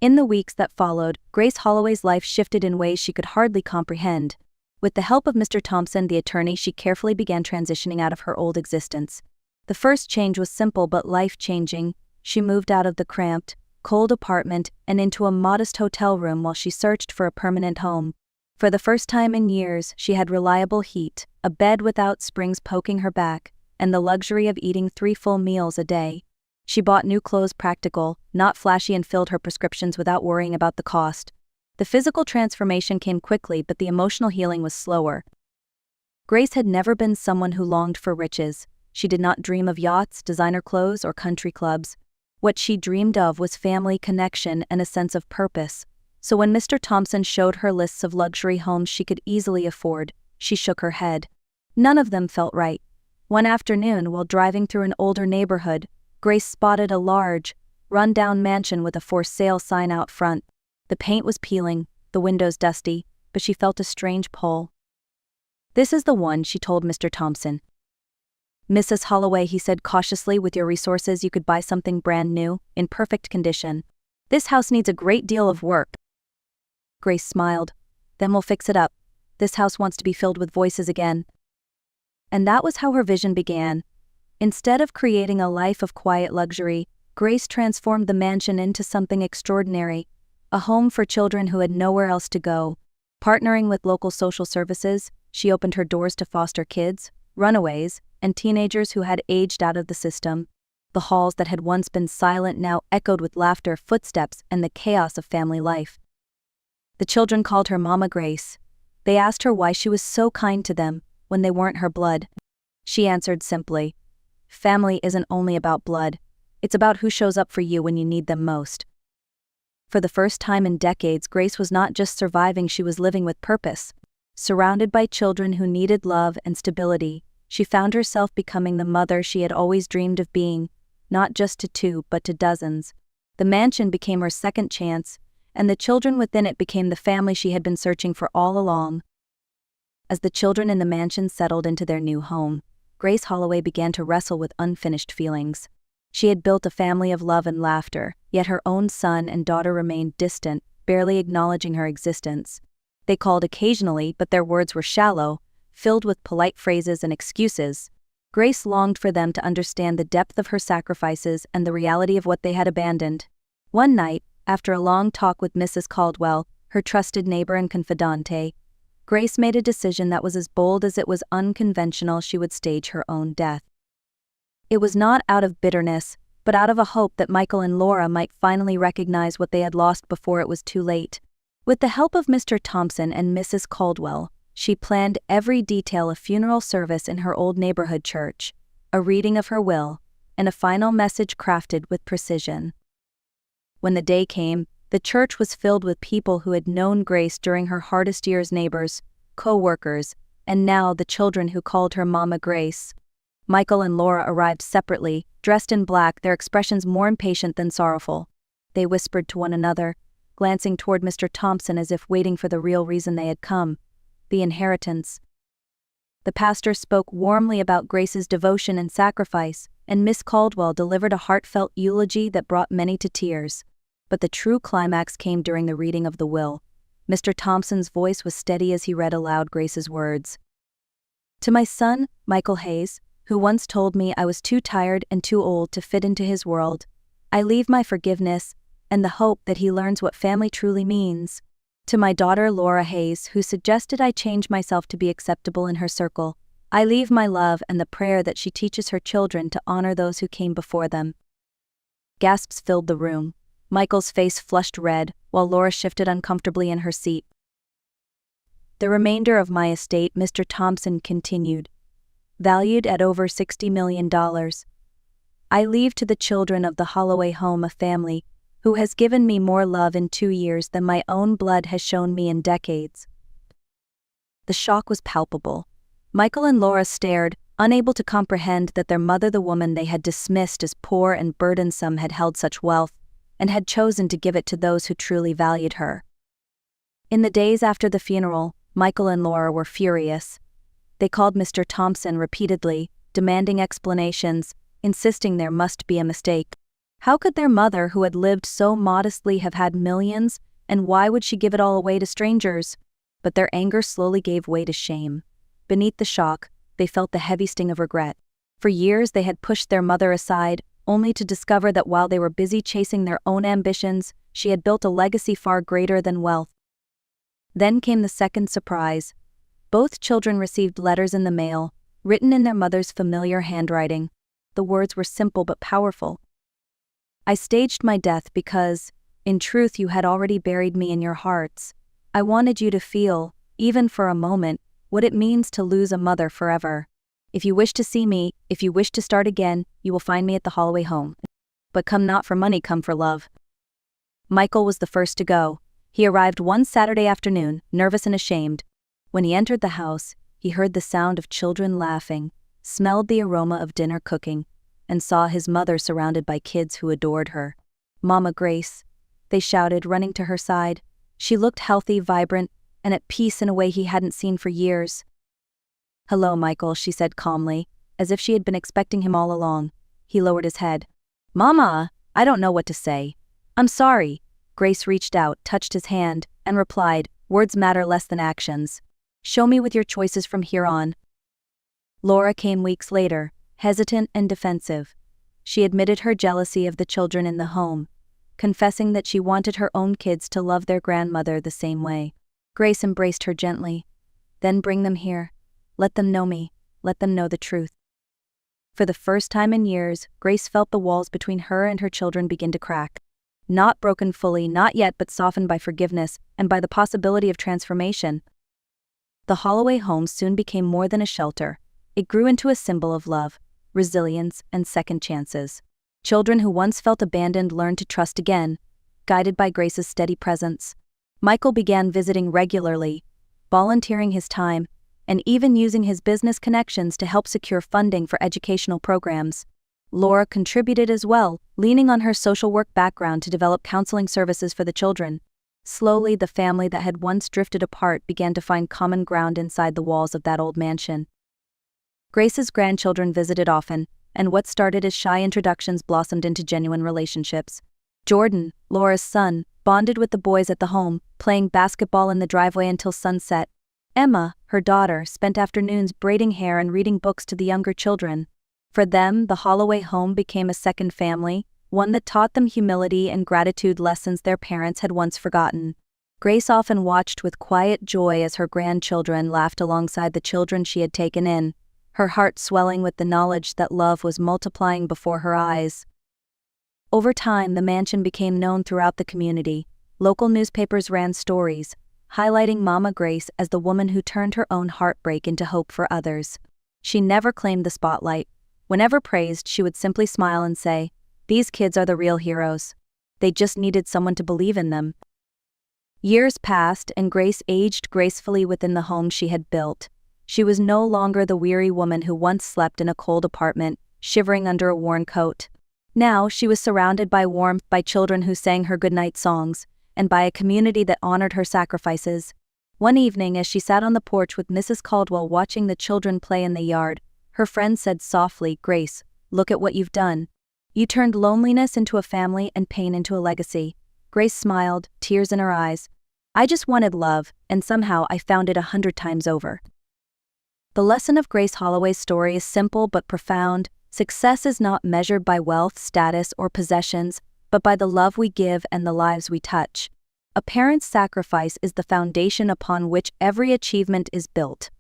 In the weeks that followed, Grace Holloway's life shifted in ways she could hardly comprehend. With the help of Mr. Thompson, the attorney, she carefully began transitioning out of her old existence. The first change was simple but life-changing. She moved out of the cramped, cold apartment and into a modest hotel room while she searched for a permanent home. For the first time in years, she had reliable heat, a bed without springs poking her back, and the luxury of eating 3 full meals a day. She bought new clothes, practical, not flashy, and filled her prescriptions without worrying about the cost. The physical transformation came quickly, but the emotional healing was slower. Grace had never been someone who longed for riches. She did not dream of yachts, designer clothes, or country clubs. What she dreamed of was family connection and a sense of purpose. So when Mr. Thompson showed her lists of luxury homes she could easily afford, she shook her head. None of them felt right. One afternoon, while driving through an older neighborhood, Grace spotted a large, run-down mansion with a for sale sign out front. The paint was peeling, the windows dusty, but she felt a strange pull. "This is the one," she told Mr. Thompson. "Mrs. Holloway," he said cautiously, "with your resources you could buy something brand new, in perfect condition. This house needs a great deal of work." Grace smiled. "Then we'll fix it up. This house wants to be filled with voices again." And that was how her vision began. Instead of creating a life of quiet luxury, Grace transformed the mansion into something extraordinary, a home for children who had nowhere else to go. Partnering with local social services, she opened her doors to foster kids, runaways, and teenagers who had aged out of the system. The halls that had once been silent now echoed with laughter, footsteps, and the chaos of family life. The children called her Mama Grace. They asked her why she was so kind to them when they weren't her blood. She answered simply, "Family isn't only about blood. It's about who shows up for you when you need them most." For the first time in decades, Grace was not just surviving, she was living with purpose. Surrounded by children who needed love and stability, she found herself becoming the mother she had always dreamed of being, not just to 2 but to dozens. The mansion became her second chance, and the children within it became the family she had been searching for all along. As the children in the mansion settled into their new home, Grace Holloway began to wrestle with unfinished feelings. She had built a family of love and laughter, yet her own son and daughter remained distant, barely acknowledging her existence. They called occasionally, but their words were shallow, filled with polite phrases and excuses. Grace longed for them to understand the depth of her sacrifices and the reality of what they had abandoned. One night, after a long talk with Mrs. Caldwell, her trusted neighbor and confidante, Grace made a decision that was as bold as it was unconventional. She would stage her own death. It was not out of bitterness, but out of a hope that Michael and Laura might finally recognize what they had lost before it was too late. With the help of Mr. Thompson and Mrs. Caldwell, she planned every detail: a funeral service in her old neighborhood church, a reading of her will, and a final message crafted with precision. When the day came, the church was filled with people who had known Grace during her hardest years, neighbors, co-workers, and now the children who called her Mama Grace. Michael and Laura arrived separately, dressed in black, their expressions more impatient than sorrowful. They whispered to one another, glancing toward Mr. Thompson as if waiting for the real reason they had come: the inheritance. The pastor spoke warmly about Grace's devotion and sacrifice, and Miss Caldwell delivered a heartfelt eulogy that brought many to tears. But the true climax came during the reading of the will. Mr. Thompson's voice was steady as he read aloud Grace's words. "To my son, Michael Hayes, who once told me I was too tired and too old to fit into his world, I leave my forgiveness and the hope that he learns what family truly means. To my daughter Laura Hayes, who suggested I change myself to be acceptable in her circle, I leave my love and the prayer that she teaches her children to honor those who came before them." Gasps filled the room. Michael's face flushed red, while Laura shifted uncomfortably in her seat. "The remainder of my estate," Mr. Thompson continued, "valued at over $60 million. I leave to the children of the Holloway home, a family who has given me more love in 2 years than my own blood has shown me in decades." The shock was palpable. Michael and Laura stared, unable to comprehend that their mother, the woman they had dismissed as poor and burdensome, had held such wealth, and had chosen to give it to those who truly valued her. In the days after the funeral, Michael and Laura were furious. They called Mr. Thompson repeatedly, demanding explanations, insisting there must be a mistake. How could their mother, who had lived so modestly, have had millions, and why would she give it all away to strangers? But their anger slowly gave way to shame. Beneath the shock, they felt the heavy sting of regret. For years they had pushed their mother aside, only to discover that while they were busy chasing their own ambitions, she had built a legacy far greater than wealth. Then came the second surprise. Both children received letters in the mail, written in their mother's familiar handwriting. The words were simple but powerful. "I staged my death because, in truth, you had already buried me in your hearts. I wanted you to feel, even for a moment, what it means to lose a mother forever. If you wish to see me, if you wish to start again, you will find me at the Holloway home. But come not for money, come for love." Michael was the first to go. He arrived one Saturday afternoon, nervous and ashamed. When he entered the house, he heard the sound of children laughing, smelled the aroma of dinner cooking, and saw his mother surrounded by kids who adored her. "Mama Grace," they shouted, running to her side. She looked healthy, vibrant, and at peace in a way he hadn't seen for years. "Hello, Michael," she said calmly, as if she had been expecting him all along. He lowered his head. "Mama, I don't know what to say. I'm sorry." Grace reached out, touched his hand, and replied, "Words matter less than actions. Show me with your choices from here on." Laura came weeks later, hesitant and defensive. She admitted her jealousy of the children in the home, confessing that she wanted her own kids to love their grandmother the same way. Grace embraced her gently. "Then bring them here. Let them know me. Let them know the truth." For the first time in years, Grace felt the walls between her and her children begin to crack. Not broken fully, not yet, but softened by forgiveness and by the possibility of transformation. The Holloway home soon became more than a shelter. It grew into a symbol of love, resilience, and second chances. Children who once felt abandoned learned to trust again, guided by Grace's steady presence. Michael began visiting regularly, volunteering his time, and even using his business connections to help secure funding for educational programs. Laura contributed as well, leaning on her social work background to develop counseling services for the children. Slowly, the family that had once drifted apart began to find common ground inside the walls of that old mansion. Grace's grandchildren visited often, and what started as shy introductions blossomed into genuine relationships. Jordan, Laura's son, bonded with the boys at the home, playing basketball in the driveway until sunset. Emma, her daughter, spent afternoons braiding hair and reading books to the younger children. For them, the Holloway home became a second family, one that taught them humility and gratitude, lessons their parents had once forgotten. Grace often watched with quiet joy as her grandchildren laughed alongside the children she had taken in, her heart swelling with the knowledge that love was multiplying before her eyes. Over time, the mansion became known throughout the community. Local newspapers ran stories, highlighting Mama Grace as the woman who turned her own heartbreak into hope for others. She never claimed the spotlight. Whenever praised, she would simply smile and say, "These kids are the real heroes. They just needed someone to believe in them." Years passed and Grace aged gracefully within the home she had built. She was no longer the weary woman who once slept in a cold apartment, shivering under a worn coat. Now she was surrounded by warmth, by children who sang her goodnight songs, and by a community that honored her sacrifices. One evening, as she sat on the porch with Mrs. Caldwell watching the children play in the yard, her friend said softly, "Grace, look at what you've done. You turned loneliness into a family and pain into a legacy." Grace smiled, tears in her eyes. "I just wanted love, and somehow I found it 100 times over." The lesson of Grace Holloway's story is simple but profound. Success is not measured by wealth, status, or possessions, but by the love we give and the lives we touch. A parent's sacrifice is the foundation upon which every achievement is built.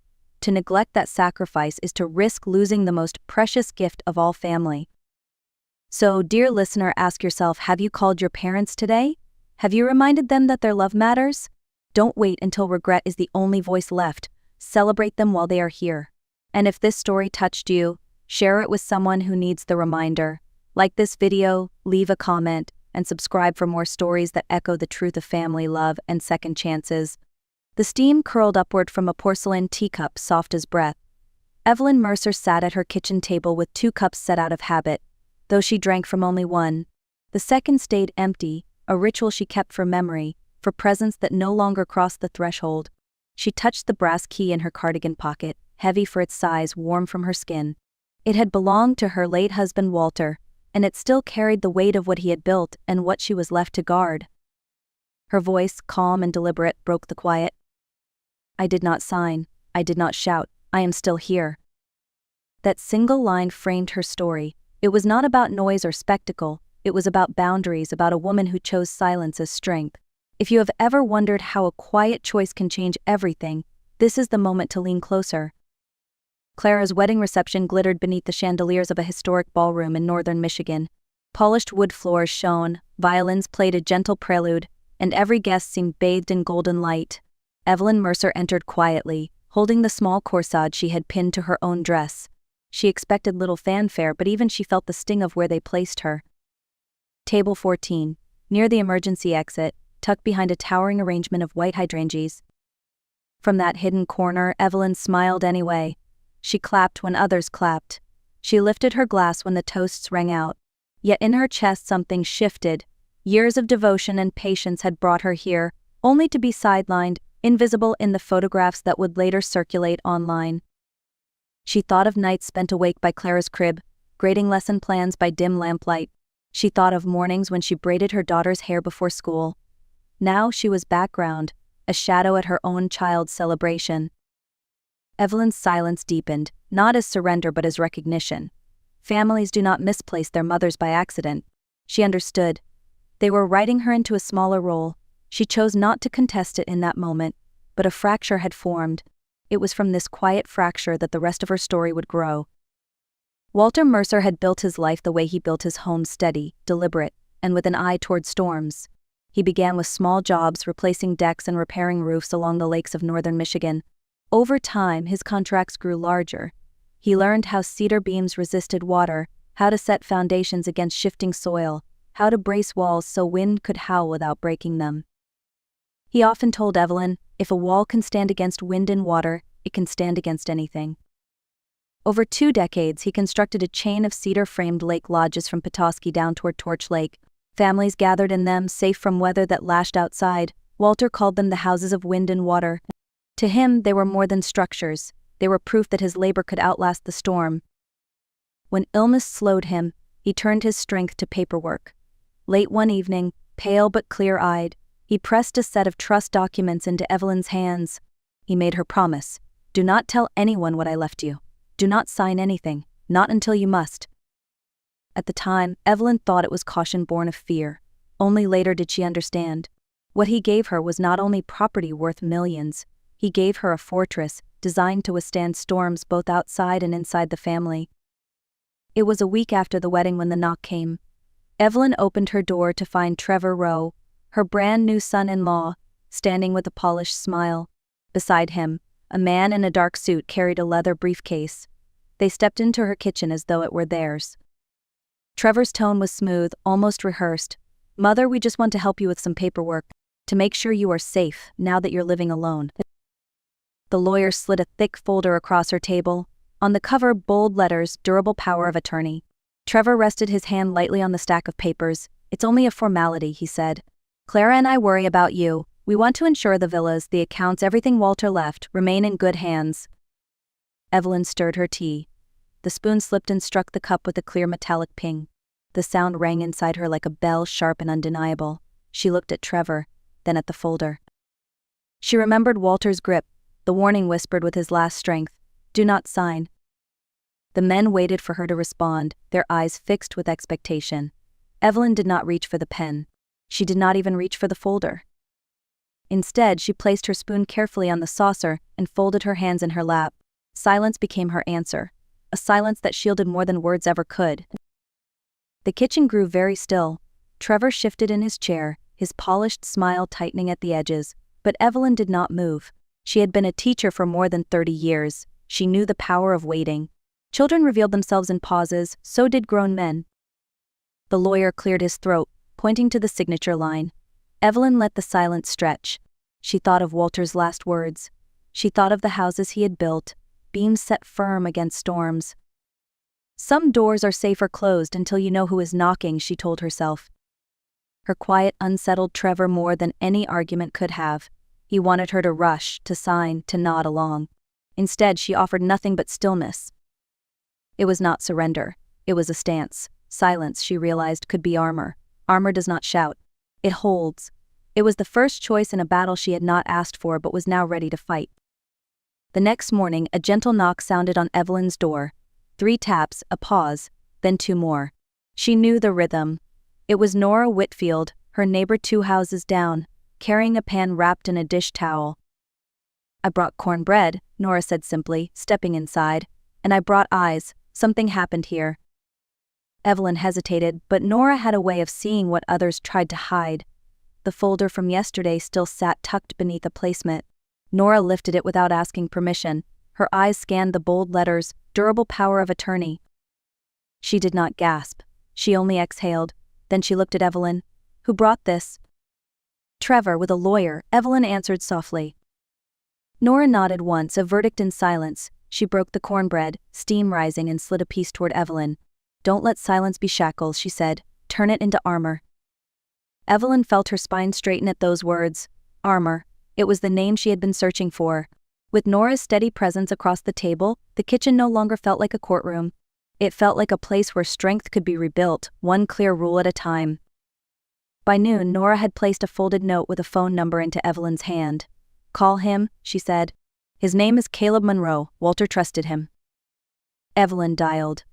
To neglect that sacrifice is to risk losing the most precious gift of all, family. So, dear listener, ask yourself, have you called your parents today? Have you reminded them that their love matters? Don't wait until regret is the only voice left. Celebrate them while they are here. And if this story touched you, share it with someone who needs the reminder. Like this video, leave a comment, and subscribe for more stories that echo the truth of family love and second chances. The steam curled upward from a porcelain teacup, soft as breath. Evelyn Mercer sat at her kitchen table with 2 cups set out of habit, though she drank from only one. The second stayed empty, a ritual she kept for memory, for presents that no longer crossed the threshold. She touched the brass key in her cardigan pocket, heavy for its size, warm from her skin. It had belonged to her late husband Walter, and it still carried the weight of what he had built and what she was left to guard. Her voice, calm and deliberate, broke the quiet. "I did not sign. I did not shout. I am still here." That single line framed her story. It was not about noise or spectacle. It was about boundaries, about a woman who chose silence as strength. If you have ever wondered how a quiet choice can change everything, this is the moment to lean closer. Clara's wedding reception glittered beneath the chandeliers of a historic ballroom in northern Michigan. Polished wood floors shone, violins played a gentle prelude, and every guest seemed bathed in golden light. Evelyn Mercer entered quietly, holding the small corsage she had pinned to her own dress. She expected little fanfare, but even she felt the sting of where they placed her. Table 14, near the emergency exit, tucked behind a towering arrangement of white hydrangeas. From that hidden corner, Evelyn smiled anyway. She clapped when others clapped. She lifted her glass when the toasts rang out. Yet in her chest something shifted. Years of devotion and patience had brought her here, only to be sidelined, invisible in the photographs that would later circulate online. She thought of nights spent awake by Clara's crib, grading lesson plans by dim lamplight. She thought of mornings when she braided her daughter's hair before school. Now she was background, a shadow at her own child's celebration. Evelyn's silence deepened, not as surrender but as recognition. Families do not misplace their mothers by accident. She understood. They were writing her into a smaller role. She chose not to contest it in that moment, but a fracture had formed. It was from this quiet fracture that the rest of her story would grow. Walter Mercer had built his life the way he built his home, steady, deliberate, and with an eye toward storms. He began with small jobs, replacing decks and repairing roofs along the lakes of northern Michigan. Over time, his contracts grew larger. He learned how cedar beams resisted water, how to set foundations against shifting soil, how to brace walls so wind could howl without breaking them. He often told Evelyn, if a wall can stand against wind and water, it can stand against anything. Over 2 decades, he constructed a chain of cedar-framed lake lodges from Petoskey down toward Torch Lake. Families gathered in them, safe from weather that lashed outside. Walter called them the houses of wind and water. To him, they were more than structures. They were proof that his labor could outlast the storm. When illness slowed him, he turned his strength to paperwork. Late one evening, pale but clear-eyed, he pressed a set of trust documents into Evelyn's hands. He made her promise, "Do not tell anyone what I left you. Do not sign anything, not until you must." At the time, Evelyn thought it was caution born of fear. Only later did she understand. What he gave her was not only property worth millions, he gave her a fortress designed to withstand storms both outside and inside the family. It was a week after the wedding when the knock came. Evelyn opened her door to find Trevor Rowe, her brand-new son-in-law, standing with a polished smile. Beside him, a man in a dark suit carried a leather briefcase. They stepped into her kitchen as though it were theirs. Trevor's tone was smooth, almost rehearsed. "Mother, we just want to help you with some paperwork, to make sure you are safe, now that you're living alone." The lawyer slid a thick folder across her table. On the cover, bold letters, "Durable power of attorney." Trevor rested his hand lightly on the stack of papers. "It's only a formality," he said. "Clara and I worry about you. We want to ensure the villas, the accounts, everything Walter left, remain in good hands." Evelyn stirred her tea. The spoon slipped and struck the cup with a clear metallic ping. The sound rang inside her like a bell, sharp and undeniable. She looked at Trevor, then at the folder. She remembered Walter's grip, the warning whispered with his last strength, "Do not sign." The men waited for her to respond, their eyes fixed with expectation. Evelyn did not reach for the pen. She did not even reach for the folder. Instead, she placed her spoon carefully on the saucer and folded her hands in her lap. Silence became her answer, a silence that shielded more than words ever could. The kitchen grew very still. Trevor shifted in his chair, his polished smile tightening at the edges, but Evelyn did not move. She had been a teacher for more than 30 years. She knew the power of waiting. Children revealed themselves in pauses, so did grown men. The lawyer cleared his throat, pointing to the signature line. Evelyn let the silence stretch. She thought of Walter's last words. She thought of the houses he had built, beams set firm against storms. "Some doors are safer closed until you know who is knocking," she told herself. Her quiet unsettled Trevor more than any argument could have. He wanted her to rush, to sign, to nod along. Instead, she offered nothing but stillness. It was not surrender. It was a stance. Silence, she realized, could be armor. Armor does not shout. It holds. It was the first choice in a battle she had not asked for but was now ready to fight. The next morning, a gentle knock sounded on Evelyn's door. 3 taps, a pause, then 2 more. She knew the rhythm. It was Nora Whitfield, her neighbor 2 houses down, carrying a pan wrapped in a dish towel. "I brought cornbread," Nora said simply, stepping inside. "And I brought eyes. Something happened here." Evelyn hesitated, but Nora had a way of seeing what others tried to hide. The folder from yesterday still sat tucked beneath a placemat. Nora lifted it without asking permission. Her eyes scanned the bold letters, "Durable power of attorney." She did not gasp. She only exhaled. Then she looked at Evelyn. "Who brought this?" "Trevor, with a lawyer," Evelyn answered softly. Nora nodded once, a verdict in silence. She broke the cornbread, steam rising, and slid a piece toward Evelyn. "Don't let silence be shackles," she said. "Turn it into armor." Evelyn felt her spine straighten at those words. Armor. It was the name she had been searching for. With Nora's steady presence across the table, the kitchen no longer felt like a courtroom. It felt like a place where strength could be rebuilt, one clear rule at a time. By noon, Nora had placed a folded note with a phone number into Evelyn's hand. "Call him," she said. "His name is Caleb Monroe. Walter trusted him." Evelyn dialed.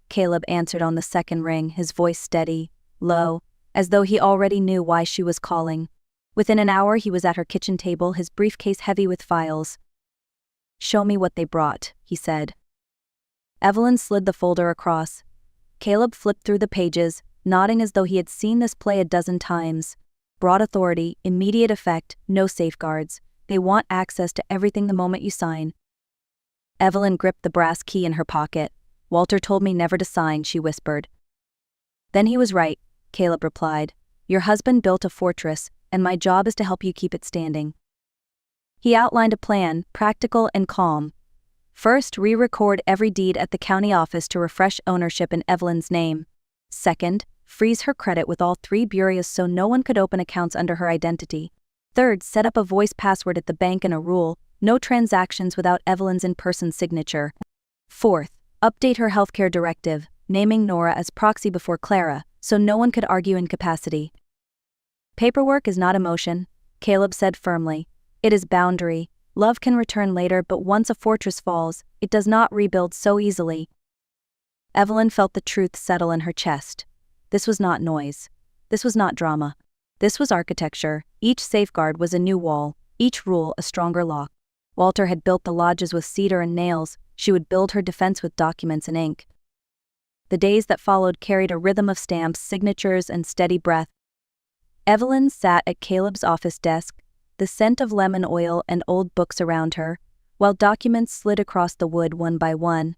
Caleb answered on the second ring, his voice steady, low, as though he already knew why she was calling. Within an hour he was at her kitchen table, his briefcase heavy with files. "Show me what they brought," he said. Evelyn slid the folder across. Caleb flipped through the pages, nodding as though he had seen this play a dozen times. "Broad authority, immediate effect, no safeguards. They want access to everything the moment you sign." Evelyn gripped the brass key in her pocket. "Walter told me never to sign," she whispered. "Then he was right," Caleb replied. "Your husband built a fortress, and my job is to help you keep it standing." He outlined a plan, practical and calm. First, re-record every deed at the county office to refresh ownership in Evelyn's name. Second, freeze her credit with all 3 bureaus so no one could open accounts under her identity. Third, set up a voice password at the bank and a rule, no transactions without Evelyn's in-person signature. Fourth, update her healthcare directive, naming Nora as proxy before Clara, so no one could argue incapacity. "Paperwork is not emotion," Caleb said firmly. "It is boundary. Love can return later, but once a fortress falls, it does not rebuild so easily." Evelyn felt the truth settle in her chest. This was not noise. This was not drama. This was architecture. Each safeguard was a new wall, each rule a stronger lock. Walter had built the lodges with cedar and nails. She would build her defense with documents and ink. The days that followed carried a rhythm of stamps, signatures, and steady breath. Evelyn sat at Caleb's office desk, the scent of lemon oil and old books around her, while documents slid across the wood one by one.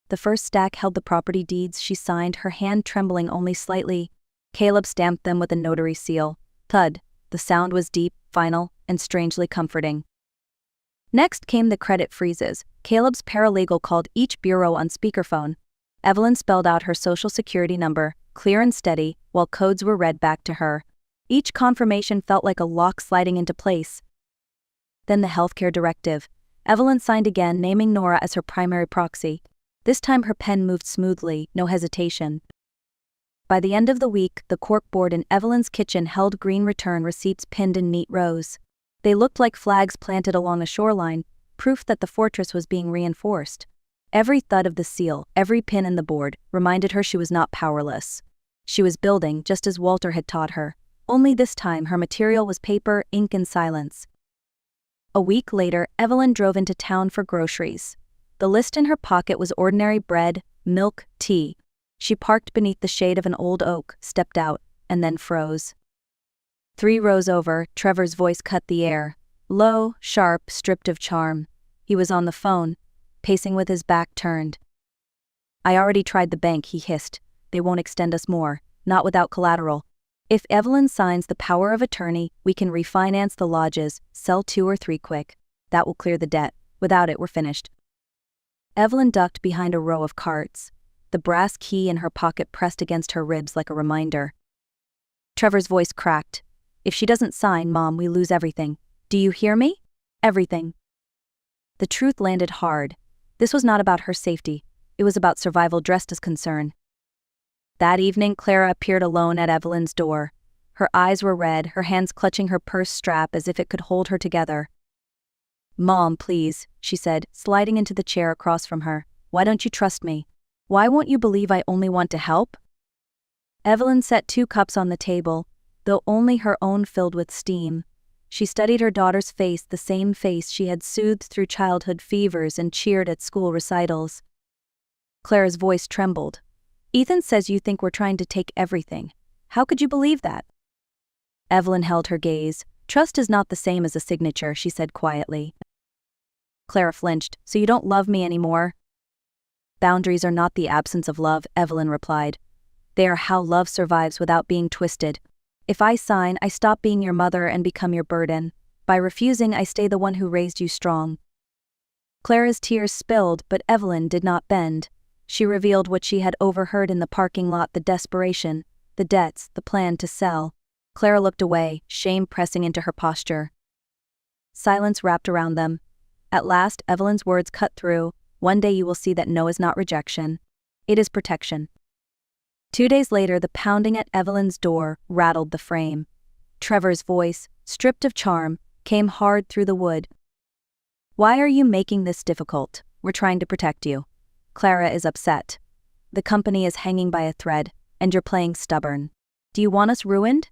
The first stack held the property deeds she signed, her hand trembling only slightly. Caleb stamped them with a notary seal. Thud. The sound was deep, final, and strangely comforting. Next came the credit freezes. Caleb's paralegal called each bureau on speakerphone. Evelyn spelled out her social security number, clear and steady, while codes were read back to her. Each confirmation felt like a lock sliding into place. Then the healthcare directive. Evelyn signed again, naming Nora as her primary proxy. This time her pen moved smoothly, no hesitation. By the end of the week, the corkboard in Evelyn's kitchen held green return receipts pinned in neat rows. They looked like flags planted along a shoreline, proof that the fortress was being reinforced. Every thud of the seal, every pin in the board, reminded her she was not powerless. She was building, just as Walter had taught her. Only this time her material was paper, ink, and silence. A week later, Evelyn drove into town for groceries. The list in her pocket was ordinary bread, milk, tea. She parked beneath the shade of an old oak, stepped out, and then froze. 3 rows over, Trevor's voice cut the air. Low, sharp, stripped of charm. He was on the phone, pacing with his back turned. "I already tried the bank," he hissed. "They won't extend us more, not without collateral. If Evelyn signs the power of attorney, we can refinance the lodges, sell 2 or 3 quick. That will clear the debt. Without it, we're finished." Evelyn ducked behind a row of carts, the brass key in her pocket pressed against her ribs like a reminder. Trevor's voice cracked. "If she doesn't sign, Mom, we lose everything. Do you hear me? Everything." The truth landed hard. This was not about her safety. It was about survival dressed as concern. That evening, Clara appeared alone at Evelyn's door. Her eyes were red, her hands clutching her purse strap as if it could hold her together. "Mom, please," she said, sliding into the chair across from her. "Why don't you trust me? Why won't you believe I only want to help?" Evelyn set 2 cups on the table, though only her own filled with steam. She studied her daughter's face, the same face she had soothed through childhood fevers and cheered at school recitals. Clara's voice trembled. "Ethan says you think we're trying to take everything. How could you believe that?" Evelyn held her gaze. "Trust is not the same as a signature," she said quietly. Clara flinched. "So you don't love me anymore?" "Boundaries are not the absence of love," Evelyn replied. "They are how love survives without being twisted. If I sign, I stop being your mother and become your burden. By refusing, I stay the one who raised you strong." Clara's tears spilled, but Evelyn did not bend. She revealed what she had overheard in the parking lot: the desperation, the debts, the plan to sell. Clara looked away, shame pressing into her posture. Silence wrapped around them. At last, Evelyn's words cut through. "One day you will see that no is not rejection. It is protection." 2 days later, the pounding at Evelyn's door rattled the frame. Trevor's voice, stripped of charm, came hard through the wood. "Why are you making this difficult? We're trying to protect you. Clara is upset. The company is hanging by a thread, and you're playing stubborn. Do you want us ruined?"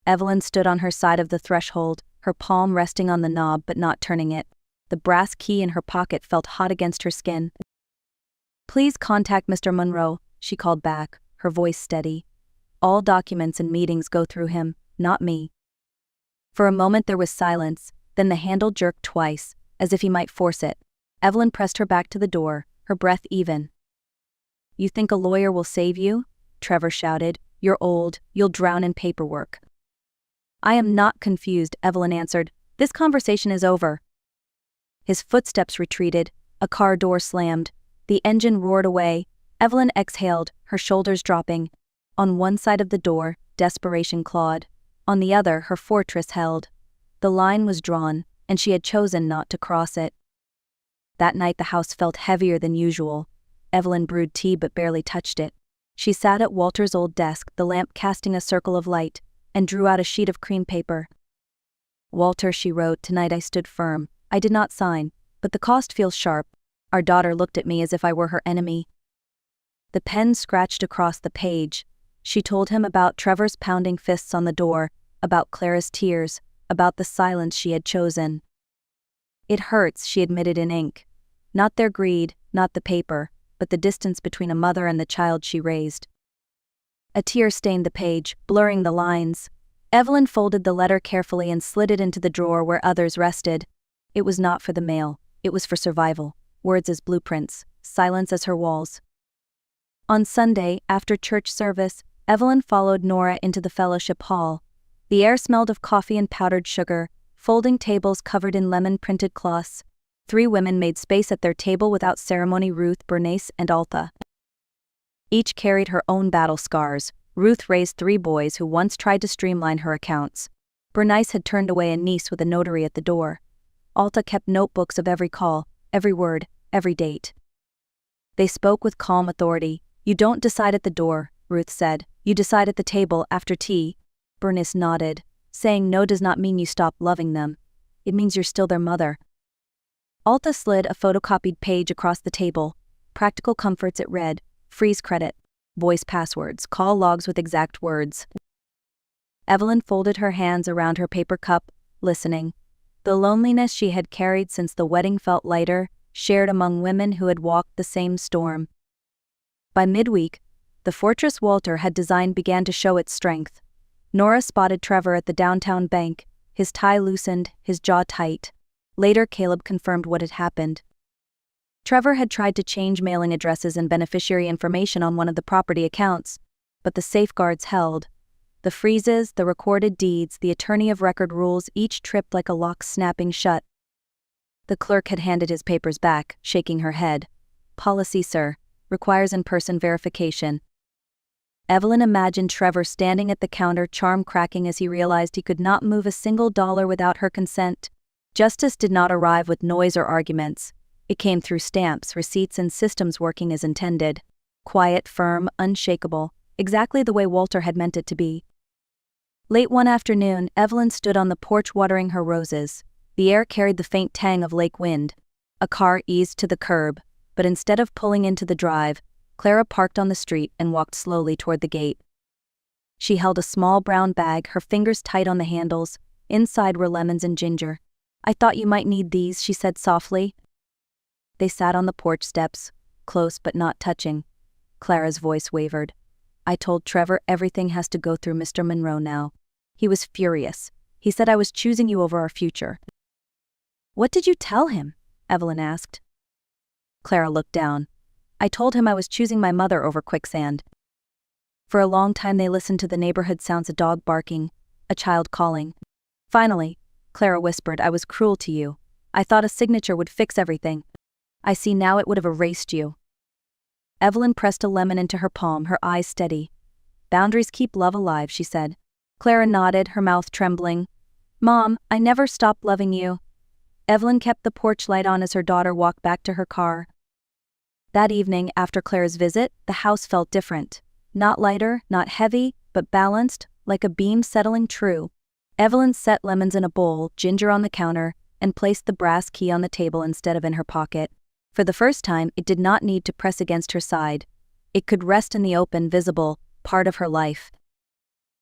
Evelyn stood on her side of the threshold, her palm resting on the knob but not turning it. The brass key in her pocket felt hot against her skin. "Please contact Mr. Monroe," she called back, her voice steady. "All documents and meetings go through him, not me." For a moment there was silence, then the handle jerked twice, as if he might force it. Evelyn pressed her back to the door, her breath even. "You think a lawyer will save you?" Trevor shouted. "You're old, you'll drown in paperwork." "I am not confused," Evelyn answered. "This conversation is over." His footsteps retreated, a car door slammed, the engine roared away. Evelyn exhaled, her shoulders dropping. On one side of the door, desperation clawed. On the other, her fortress held. The line was drawn, and she had chosen not to cross it. That night the house felt heavier than usual. Evelyn brewed tea but barely touched it. She sat at Walter's old desk, the lamp casting a circle of light, and drew out a sheet of cream paper. "Walter," she wrote, "tonight I stood firm. I did not sign, but the cost feels sharp. Our daughter looked at me as if I were her enemy." The pen scratched across the page. She told him about Trevor's pounding fists on the door, about Clara's tears, about the silence she had chosen. "It hurts," she admitted in ink. Not their greed, not the paper, but the distance between a mother and the child she raised. A tear stained the page, blurring the lines. Evelyn folded the letter carefully and slid it into the drawer where others rested. It was not for the mail, it was for survival. Words as blueprints, silence as her walls. On Sunday, after church service, Evelyn followed Nora into the fellowship hall. The air smelled of coffee and powdered sugar, folding tables covered in lemon-printed cloths. 3 women made space at their table without ceremony: Ruth, Bernice, and Altha. Each carried her own battle scars. Ruth raised 3 boys who once tried to streamline her accounts. Bernice had turned away a niece with a notary at the door. Altha kept notebooks of every call, every word, every date. They spoke with calm authority. "You don't decide at the door," Ruth said. "You decide at the table after tea." Bernice nodded. "Saying no does not mean you stop loving them. It means you're still their mother." Altha slid a photocopied page across the table. Practical comforts, it read. Freeze credit. Voice passwords. Call logs with exact words. Evelyn folded her hands around her paper cup, listening. The loneliness she had carried since the wedding felt lighter, shared among women who had walked the same storm. By midweek, the fortress Walter had designed began to show its strength. Nora spotted Trevor at the downtown bank, his tie loosened, his jaw tight. Later, Caleb confirmed what had happened. Trevor had tried to change mailing addresses and beneficiary information on one of the property accounts, but the safeguards held. The freezes, the recorded deeds, the attorney of record rules each tripped like a lock snapping shut. The clerk had handed his papers back, shaking her head. "Policy, sir. Requires in-person verification." Evelyn imagined Trevor standing at the counter, charm cracking as he realized he could not move a single dollar without her consent. Justice did not arrive with noise or arguments. It came through stamps, receipts, and systems working as intended. quiet, firm, unshakable, exactly the way Walter had meant it to be. Late one afternoon, Evelyn stood on the porch watering her roses. The air carried the faint tang of lake wind. A car eased to the curb, but instead of pulling into the drive, Clara parked on the street and walked slowly toward the gate. She held a small brown bag, her fingers tight on the handles. Inside were lemons and ginger. "I thought you might need these," she said softly. They sat on the porch steps, close but not touching. Clara's voice wavered. "I told Trevor everything has to go through Mr. Monroe now. He was furious. He said I was choosing you over our future." "What did you tell him?" Evelyn asked. Clara looked down. "I told him I was choosing my mother over quicksand." For a long time they listened to the neighborhood sounds: a dog barking, a child calling. Finally, Clara whispered, "I was cruel to you. I thought a signature would fix everything. I see now it would have erased you." Evelyn pressed a lemon into her palm, her eyes steady. "Boundaries keep love alive," she said. Clara nodded, her mouth trembling. "Mom, I never stopped loving you." Evelyn kept the porch light on as her daughter walked back to her car. That evening, after Clara's visit, the house felt different. Not lighter, not heavy, but balanced, like a beam settling true. Evelyn set lemons in a bowl, ginger on the counter, and placed the brass key on the table instead of in her pocket. For the first time, it did not need to press against her side. It could rest in the open, visible, part of her life.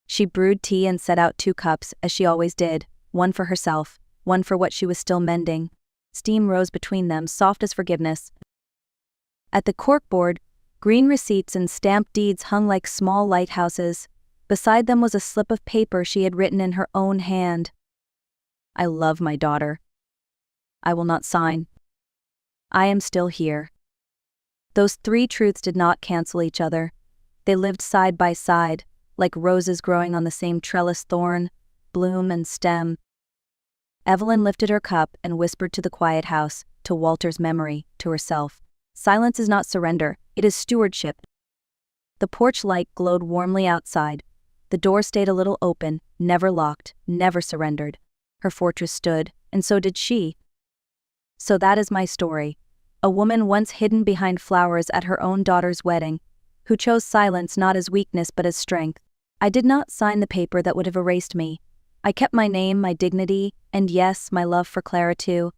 She brewed tea and set out 2 cups, as she always did, one for herself, one for what she was still mending. Steam rose between them, soft as forgiveness. At the corkboard, green receipts and stamped deeds hung like small lighthouses. Beside them was a slip of paper she had written in her own hand. "I love my daughter. I will not sign. I am still here." Those 3 truths did not cancel each other. They lived side by side, like roses growing on the same trellis, thorn, bloom, and stem. Evelyn lifted her cup and whispered to the quiet house, to Walter's memory, to herself. Silence is not surrender, it is stewardship. The porch light glowed warmly outside. The door stayed a little open, never locked, never surrendered. Her fortress stood, and so did she. So that is my story. A woman once hidden behind flowers at her own daughter's wedding, who chose silence not as weakness but as strength. I did not sign the paper that would have erased me. I kept my name, my dignity, and yes, my love for Clara too.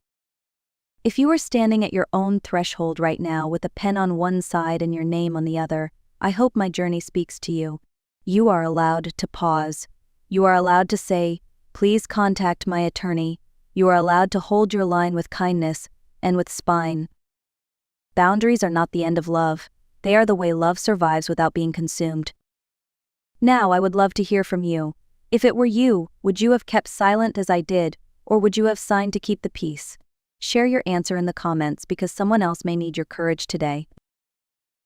If you are standing at your own threshold right now with a pen on one side and your name on the other, I hope my journey speaks to you. You are allowed to pause. You are allowed to say, "Please contact my attorney." You are allowed to hold your line with kindness and with spine. Boundaries are not the end of love. They are the way love survives without being consumed. Now I would love to hear from you. If it were you, would you have kept silent as I did, or would you have signed to keep the peace? Share your answer in the comments because someone else may need your courage today.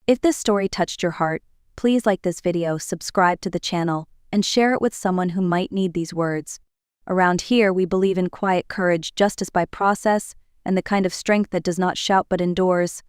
If this story touched your heart, please like this video, subscribe to the channel, and share it with someone who might need these words. Around here, we believe in quiet courage, justice by process, and the kind of strength that does not shout but endures.